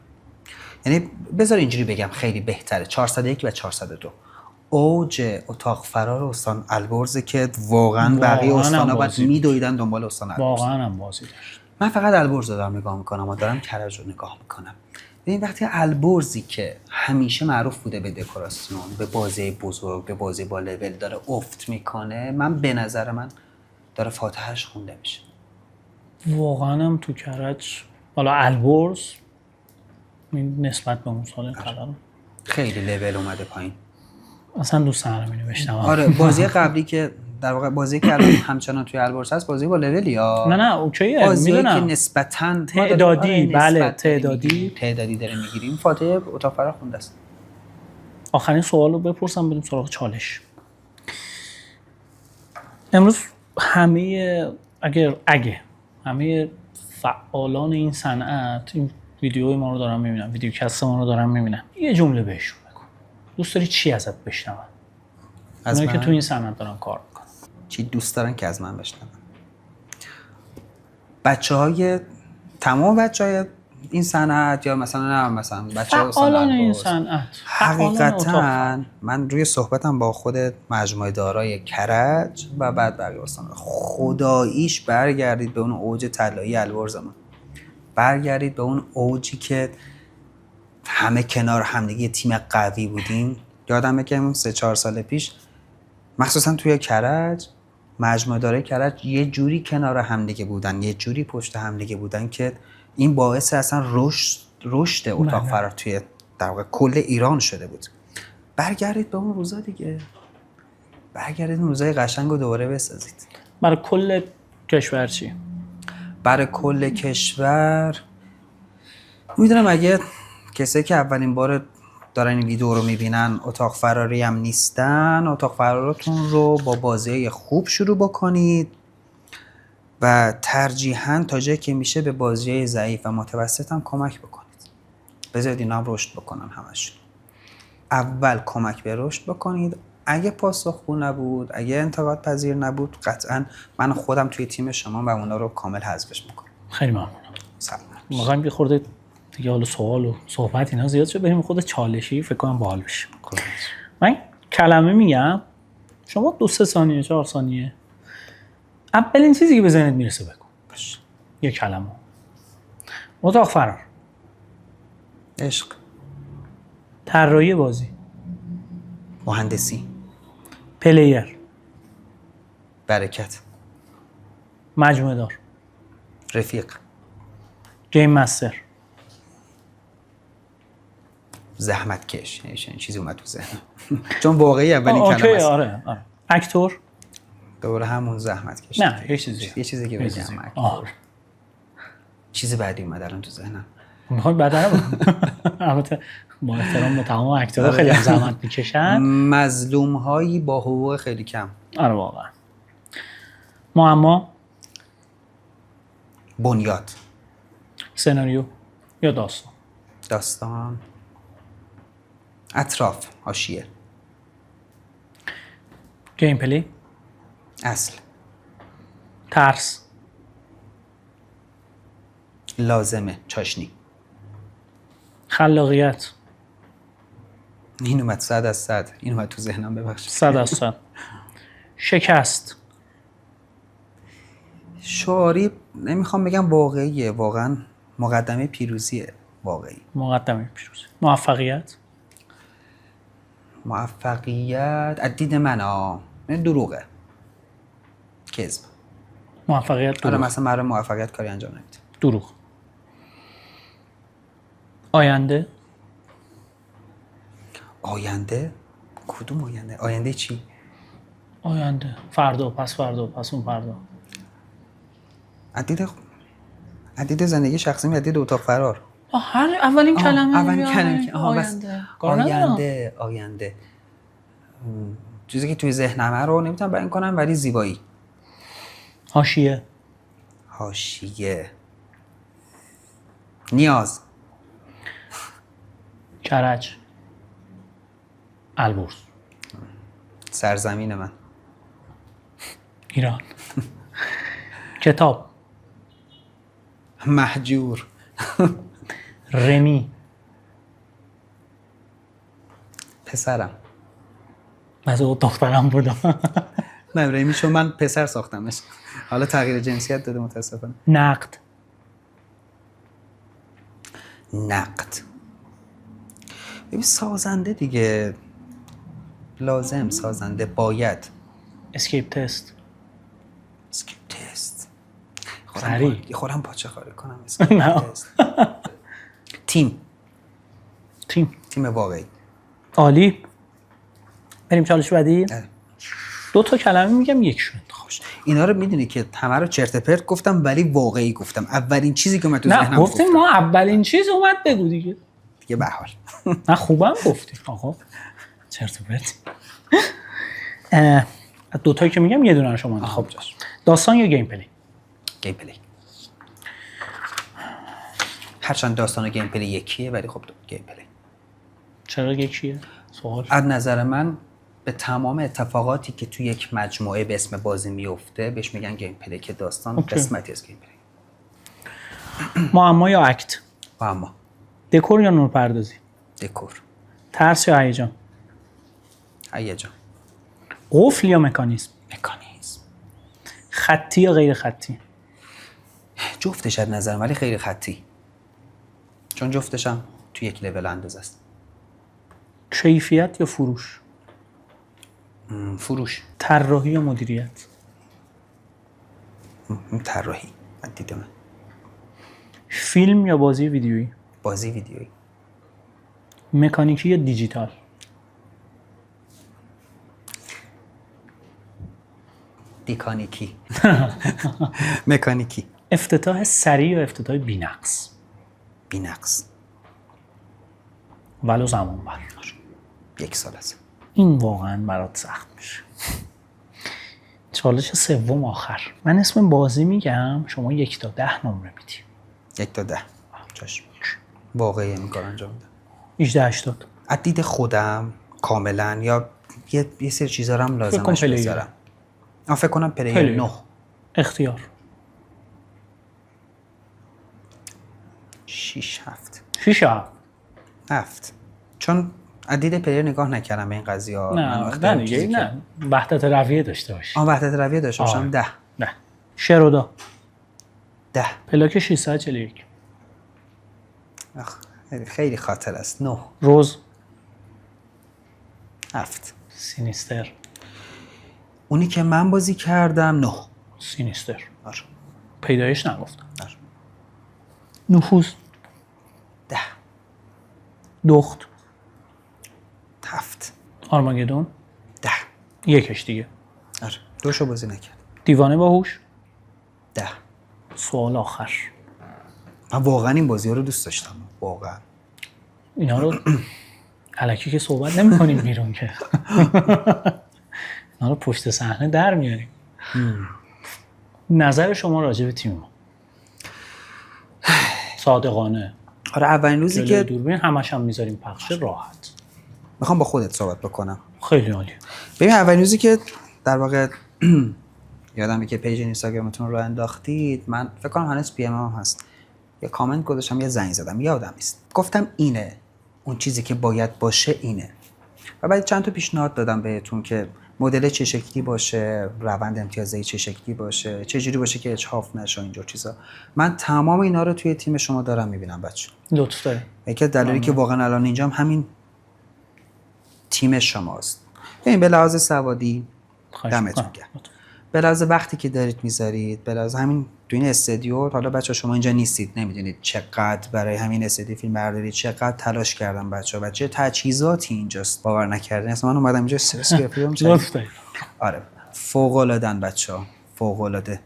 یعنی بذار اینجوری بگم خیلی بهتره، 401 و 402 اوج اتاق فرار استان البرز که واقعا بقیه استانا باید میدویدن دنبال استان البرز. واقعا هم بازی داشت. من فقط البرز رو دارم نگاه میکنم و دارم کرج رو نگاه میکنم. ببین وقتی البرزی که همیشه معروف بوده به دکوراسیون، به بازی بزرگ، به بازی با لول داره افت میکنه، من به نظر من داره فاتحه‌اش خونده میشه. واقعا هم تو کرج، حالا البرز نسبت به اون سال قبل خیلی لول اومده پایین. اصلا دوست ندارم اینو بشنوم. آره بازی قبلی که در واقع بازی که الان همچنان توی البرز هست، بازی با لول یا نه اوکیه، بازی که نسبتاً تعدادی، بله تعدادی داریم میگیریم. فاتحه اتاق فرار خونده است. آخرین سوال رو بپرسم بریم سراغ چالش. امروز همه همه فعالان این صنعت این ویدیوی ما رو دارن میبینن، ویدیوکست ما رو دارن میبینن، یه جمله بهشون بگو. دوست داری چی ازت بشنون؟ از اونایی که تو این صنعت دارن کار میکنن چی دوست دارن که از من بشنون؟ تمام بچهای این صنعت یا مثلا بچهای فعالان این صنعت، حقیقتا من روی صحبتم با خود مجموعه دارای کرج و بعد بقیه استان، خداییش برگردید به اون اوج طلایی البرزمون، برگردید به اون اوجی که همه کنار همدیگه تیم قوی بودیم. یادمه که اون 3-4 سال پیش مخصوصا توی کرج، مجموعه دارای کرج یه جوری کنار همدیگه بودن، یه جوری پشت همدیگه بودن که این باعث اصلا رشد اتاق فرار توی در واقع کل ایران شده بود. برگردید به اون روزا دیگه، برگردید اون روزای قشنگ رو دوباره بسازید. برای کل کشور چی؟ برای کل کشور میدونم اگه کسی که اولین بار دارن این ویدیو رو میبینن اتاق فراری هم نیستن، اتاق فرارتون رو با بازی خوب شروع بکنید و ترجیحاً تا جایی که میشه به بازی ضعیف و متوسط هم کمک بکنید. بذارید اینا هم رشد بکنن همشون. اول کمک به رشد بکنید. اگه پاسخگو نبود، اگه انتقاد پذیر نبود، قطعاً من خودم توی تیم شما و اونا رو کامل حذفش میکنم. خیلی ممنونم. سلام. میخوایم یه خورده دیگه حالا سوال و صحبت اینا زیاد شد، بریم خود چالشی فکر کنم باحال بشه. من کلمه میگم، شما 2-3 ثانیه 4 ثانیه اولین چیزی که به ذهنت میرسه بگو. باشه. یه کلمه. اتاق فرار. عشق. طراحی بازی. مهندسی. پلیر. برکت. مجموعه دار. رفیق. گیم مستر. زحمت کش. این چیزی اومد تو ذهنم چون واقعی اولین کلمه است. آره. اکتور. دوباره همون زحمت کش. نه یه چیزی که بگم. چیز بعدی اومد الان تو ذهنم. میخوای بدتر البته با احترام به تمام اکتورها خیلی هم زحمت میکشن. مظلوم هایی با حقوق خیلی کم. آره واقعا. معما. بنیاد. سناریو یا داستان. داستان. اطراف. حاشیه. گیم پلی. اصل. ترس. لازمه. چاشنی. خلاقیت. این اومد 100%. این اومد تو ذهنم ببخشید. 100%. شکست. شعاری نمیخوام بگم واقعیه، واقعا مقدمه پیروزیه. واقعی. مقدمه پیروزی. موفقیت از دید من دروغه. کذب. موفقیت آره دروغ. مثلا برای موفقیت کاری انجام نمیده. دروغ. آینده. آینده؟ کدوم آینده؟ آینده چی؟ آینده. فردا، پس فردا، پس اون فردا. عدید زندگی شخصی، عدید اتاق فرار. اولین کلمه. آینده. چیزی که توی ذهنمه رو نمیتونم بیان کنم ولی زیبایی. حاشیه. نیاز. کرج. البرز. سرزمین من. ایران. کتاب. مهجور. رمی. پسرم. از او دخترم بودم. نه رمی چون من پسر ساختمش، حالا تغییر جنسیت داده متاسفانه. نقد. ببین سازنده دیگه، لازم، سازنده، باید. اسکیپ تست. سریع خودم پاچه خاری کنم. تیم واقعی. عالی. بریم چالش بعدی. 2 تا کلمه میگم یکشون انتخاب. اینا رو میدونی که همه رو چرت پرت گفتم ولی واقعی گفتم. اولین چیزی که من تو ذهنم گفتم. ما اولین چیز اومد بگو دیگه به حال. نه خوبم گفتی آقا. چرت و پرت. 2 تایی که میگم یه دونه رو شما انتخاب. داستان یا گیم پلی؟ گیم پلی. هرچند داستان و گیم پلی یکیه ولی خب گیم پلی. چرا یکیه؟ سوال. از نظر من به تمام اتفاقاتی که توی یک مجموعه به اسم بازی میفته بهش میگن گیم پلی، که داستان قسمتی از گیم پلی. معما یا اکت؟ معما. دکور یا نورپردازی؟ دکور. ترس یا هیجان؟ هیجان. قفل یا مکانیزم؟ مکانیزم. خطی یا غیر خطی؟ جفتش از نظرم ولی غیر خطی، چون جفتشم توی یک لول اندازه است. کیفیت یا فروش؟ فروش. طراحی یا مدیریت؟ طراحی. دید من. فیلم یا بازی ویدیویی؟ بازی ویدیویی. مکانیکی یا دیجیتال؟ دیکانیکی. مکانیکی. افتتاح سریع یا افتتاح بی‌نقص؟ بی‌نقص. ولو زمان بر. 1 سال است. این واقعا برات سخت میشه. چالش سوم آخر. من اسم بازی میگم، شما 1 تا 10 نمره میدی. 1 تا 10. چشم. واقعی این کار انجام میدم. 1880. از دید خودم کاملا یا یه سری چیزا رو هم لازمش بذارم. فکر کنم پلیر 9. اختیار. 6 7. 6 یا 7. چون عدید پلیر نگاه نکردم به این قضیه ها. نه دیگه نه وحدت رویه داشته باشی. وحدت رویه داشته باشم. 10. نه شرودا 10. پلاک 641 خیلی خاطر است. 9. روز 7. سینیستر اونی که من بازی کردم 9. سینیستر آره. پیدایش نگفتم. آره. نفوذ 10. دخت 7. آرماگدون 10. یکش دیگه. آره. 2شو بازی نکرد. دیوانه باهوش 10. سوال آخر. من واقعا این بازی ها رو دوست داشتم. واقعا اینا رو الکی که صحبت نمی کنیم بیرون که اینا رو پشت صحنه در میاریم. نظر شما راجع به تیم ما صادقانه؟ آره اولین روزی جلوی که دوربین همش هم میذاریم پخش راحت. میخوام با خودت صحبت بکنم. خیلی عالی. ببین اولین روزی که در واقع یادمه که پیج اینستاگرامتون رو انداختید، من فکر کنم هنوز پی ام هم هست، یه کامنت گذاشتم، یه زنگ زدم، یادم نیست، گفتم اینه اون چیزی که باید باشه اینه. و بعد چند تا پیشنهاد دادم بهتون که مدل چه شکلی باشه، روند امتیازی چه شکلی باشه، چه جوری باشه که اجحاف نشه، اینجور چیزا. من تمام اینا رو توی تیم شما دارم میبینم بچه. لطف دارید. یکی از دلایلی که واقعا الان اینجام همین تیم شماست. ببین به لحاظ سوادی دمتون گرم، به لحاظ وقتی که دارید میذارید، به لحاظ همین تو این استودیو، حالا بچه‌ها شما اینجا نیستید نمیدونید چقدر برای همین استودیو فیلم برداری چقدر تلاش کردم بچه‌ها و چه تجهیزاتی اینجاست باور نکردین. اصلا من اومدم اینجا استرس گرفتم. لطف دارید. آره فوق‌العاده‌ن بچه‌ها، فوق‌العاده.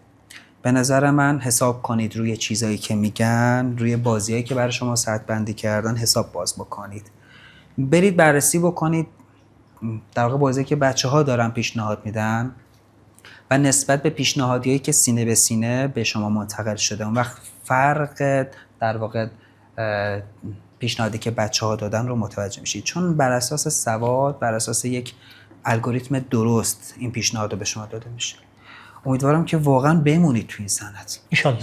به نظر من حساب کنید روی چیزایی که میگن، روی بازیایی که برای شما ساعت بندی کردن حساب باز بکنید، برید بررسی بکنید در واقع بازی که بچه‌ها دارن پیشنهاد میدن و نسبت به پیشنهادیایی که سینه به سینه به شما منتقل شده، اون وقت فرق در واقع پیشنهادی که بچه‌ها دادن رو متوجه میشید، چون بر اساس سواد، بر اساس یک الگوریتم درست این پیشنهاد رو به شما داده میشه. امیدوارم که واقعا بمونید تو این صنعت. ان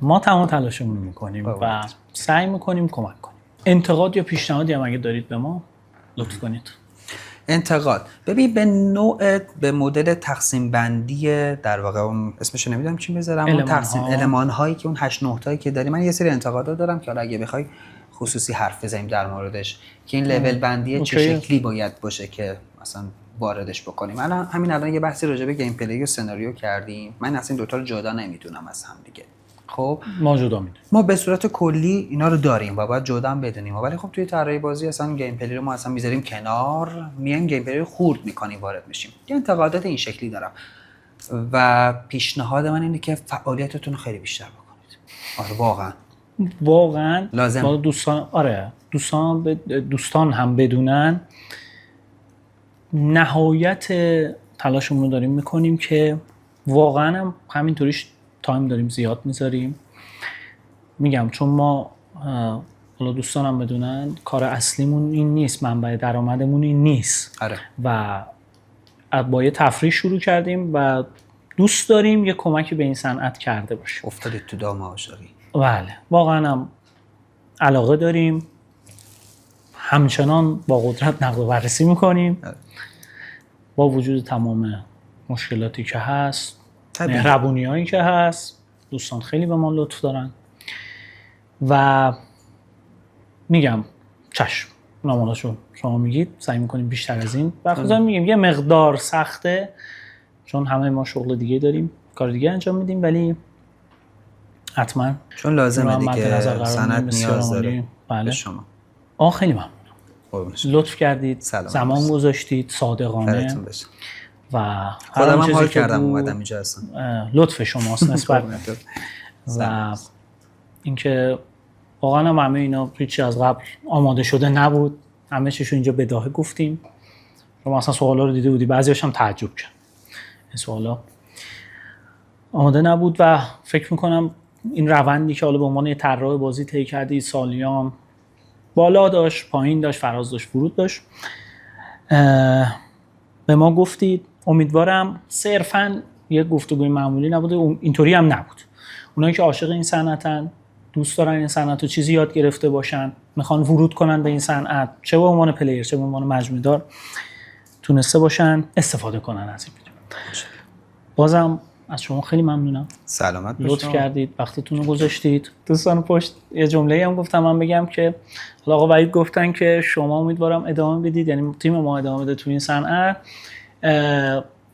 ما تمام تلاشمون میکنیم و سعی میکنیم کمک کنیم. انتقاد یا پیشنهادی هم اگه دارید به ما لطف کنید. انتقاد ببین به نوع، به مدل تقسیم بندی در واقع اون اسمش رو نمیدونم چی بذارم، اون تقسیم المان هایی که اون 8 9 تایی که داری، من یه سری انتقادا دارم که حالا اگه بخوای خصوصی حرف بزنیم در موردش که این لول بندی چه شکلی باید باشه که مثلا واردش بکنیم. الان یه بحثی راجع به گیم پلی و سناریو کردیم، من اصلا این دو تا رو جدا نمیدونم از هم دیگه. خب ما جدا میدونیم، ما به صورت کلی اینا رو داریم و باید جدا بدونیم، ولی خب توی طراحی بازی اصلا گیم پلی رو ما اصلا میذاریم کنار، میایم گیم پلی رو خورد میکنیم، وارد میشیم. یه انتقادات این شکلی دارم و پیشنهاد من اینه که فعالیتتون رو خیلی بیشتر بکنید. آره واقعا لازم. دوستان هم بدونن نهایت تلاشمون رو داریم میکنیم که واقعا هم همینطوریش تایم داریم زیاد میذاریم. میگم چون ما حالا دوستانم بدونن کار اصلیمون این نیست، منبع درآمدمون این نیست. آره. و با یه تفریح شروع کردیم و دوست داریم یه کمکی به این صنعت کرده باشیم. افتادید تو دام عاشقی. بله واقعا هم علاقه داریم، همچنان با قدرت نقد و بررسی میکنیم. با وجود تمام مشکلاتی که هست، مهربونیایی که هست، دوستان خیلی به ما لطف دارن و میگم چشم ناموناشو شما میگید، سعی میکنیم بیشتر از این و میگیم یه مقدار سخته چون همه ما شغل دیگه داریم، کار دیگه انجام میدیم، ولی حتما چون لازمه دیگه، صنعت نیاز داره. بله. به شما خیلی ممنونم، لطف کردید، زمان گذاشتید صادقانه و خودم هم حال کردم اومدم اینجا هستم. لطف شماست نسبت و اینکه واقعا همه اینا هیچی از قبل آماده شده نبود، همه چیشو اینجا بداهه گفتیم. شما اصلا سوالا رو دیده بودی، بعضی‌هاش هم تعجب کردن، این سوالا آماده نبود و فکر میکنم این روندی که حالا به عنوان طراح بازی طی کردی، سالیان بالا داشت، پایین داشت، فراز داشت، فرود داشت، به ما گفتید. امیدوارم صرفاً یه گفتگوی معمولی نبوده، اینطوری هم نبود. اونایی که عاشق این صنعتن دوست دارن این صنعت رو چیزی یاد گرفته باشن، میخوان ورود کنن به این صنعت، چه به عنوان پلیر چه به عنوان مجموعه دار، تونسته باشن استفاده کنن از این ویدیو. بازم از شما خیلی ممنونم، سلامت لطف کردید، وقتتون رو گذاشتید. دوستان پشت یه جمله هم گفتم من بگم که حالا آقا وحید گفتن که شما امیدوارم ادامه بدید، یعنی تیم ما ادامه بده تو این صنعت.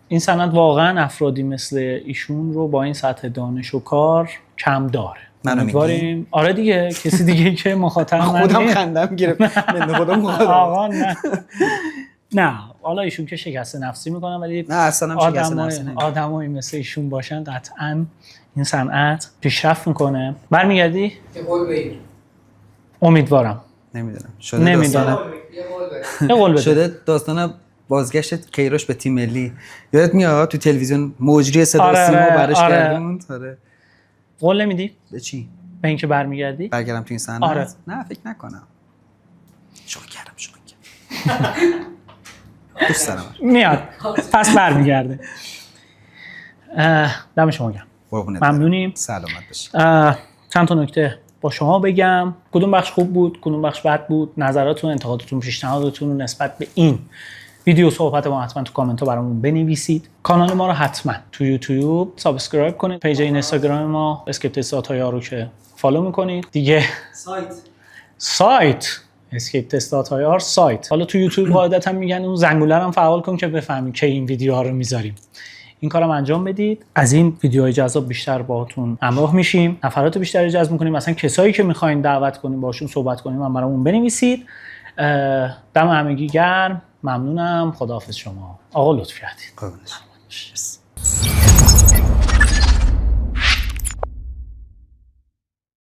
این صنعت واقعا افرادی مثل ایشون رو با این سطح دانش و کار کم داره. امیدواریم. آره دیگه، کسی دیگه که مخاطب خودم خندم گرفت. من خودم آقا نه حالا ایشون که شکست نفسی میکنن، ولی نه اصلا هم شکست نفسی نمیکنن. آدمایی مثل ایشون باشن قطعاً این صنعت پیشرفت میکنه. برمیگردی؟ که قول بگیر. امیدوارم. نمیدونم. شده داستان بازگشت کیروش به تیم ملی. یادت میاد تو تلویزیون مجری صدا و سیما برش کردن؟ آره. قول نمیدی؟ به چی؟ به اینکه برمیگردی؟ برگردم تو این صحنه؟ آره. نه فکر نکنم. شوخی کردم. دوست دارم. میاد. پس برمیگرده. دم شما گرم. ممنونیم. سلامت باشید. چند تا نکته با شما بگم. کدوم بخش خوب بود، کدوم بخش بد بود، نظراتتون، انتقاداتتون، پیشنهاداتتون نسبت به این ویدیو صحبت ما حتما تو کامنت ها برامون بنویسید. کانال ما رو حتما تو یوتیوب سابسکرایب کنید. پیج اینستاگرام ما اسکیپ تست داتا رو که فالو میکنید. دیگه سایت اسکیپ تست داتا سایت. حالا تو یوتیوب قاعدتا میگن اون زنگوله رو هم فعال کن که بفهمید که این ویدیوها رو میذاریم. این کارم انجام بدید. از این ویدیوهای جذاب بیشتر باهاتون همراه میشیم. نفرات بیشتری جذب میکنیم. مثلا کسایی که میخواین دعوت کنیم باشون صحبت کنیم هم برامون بنویسید. دم همگی گرم. ممنونم. خداحافظ شما. آقا لطف کردید. قربونش.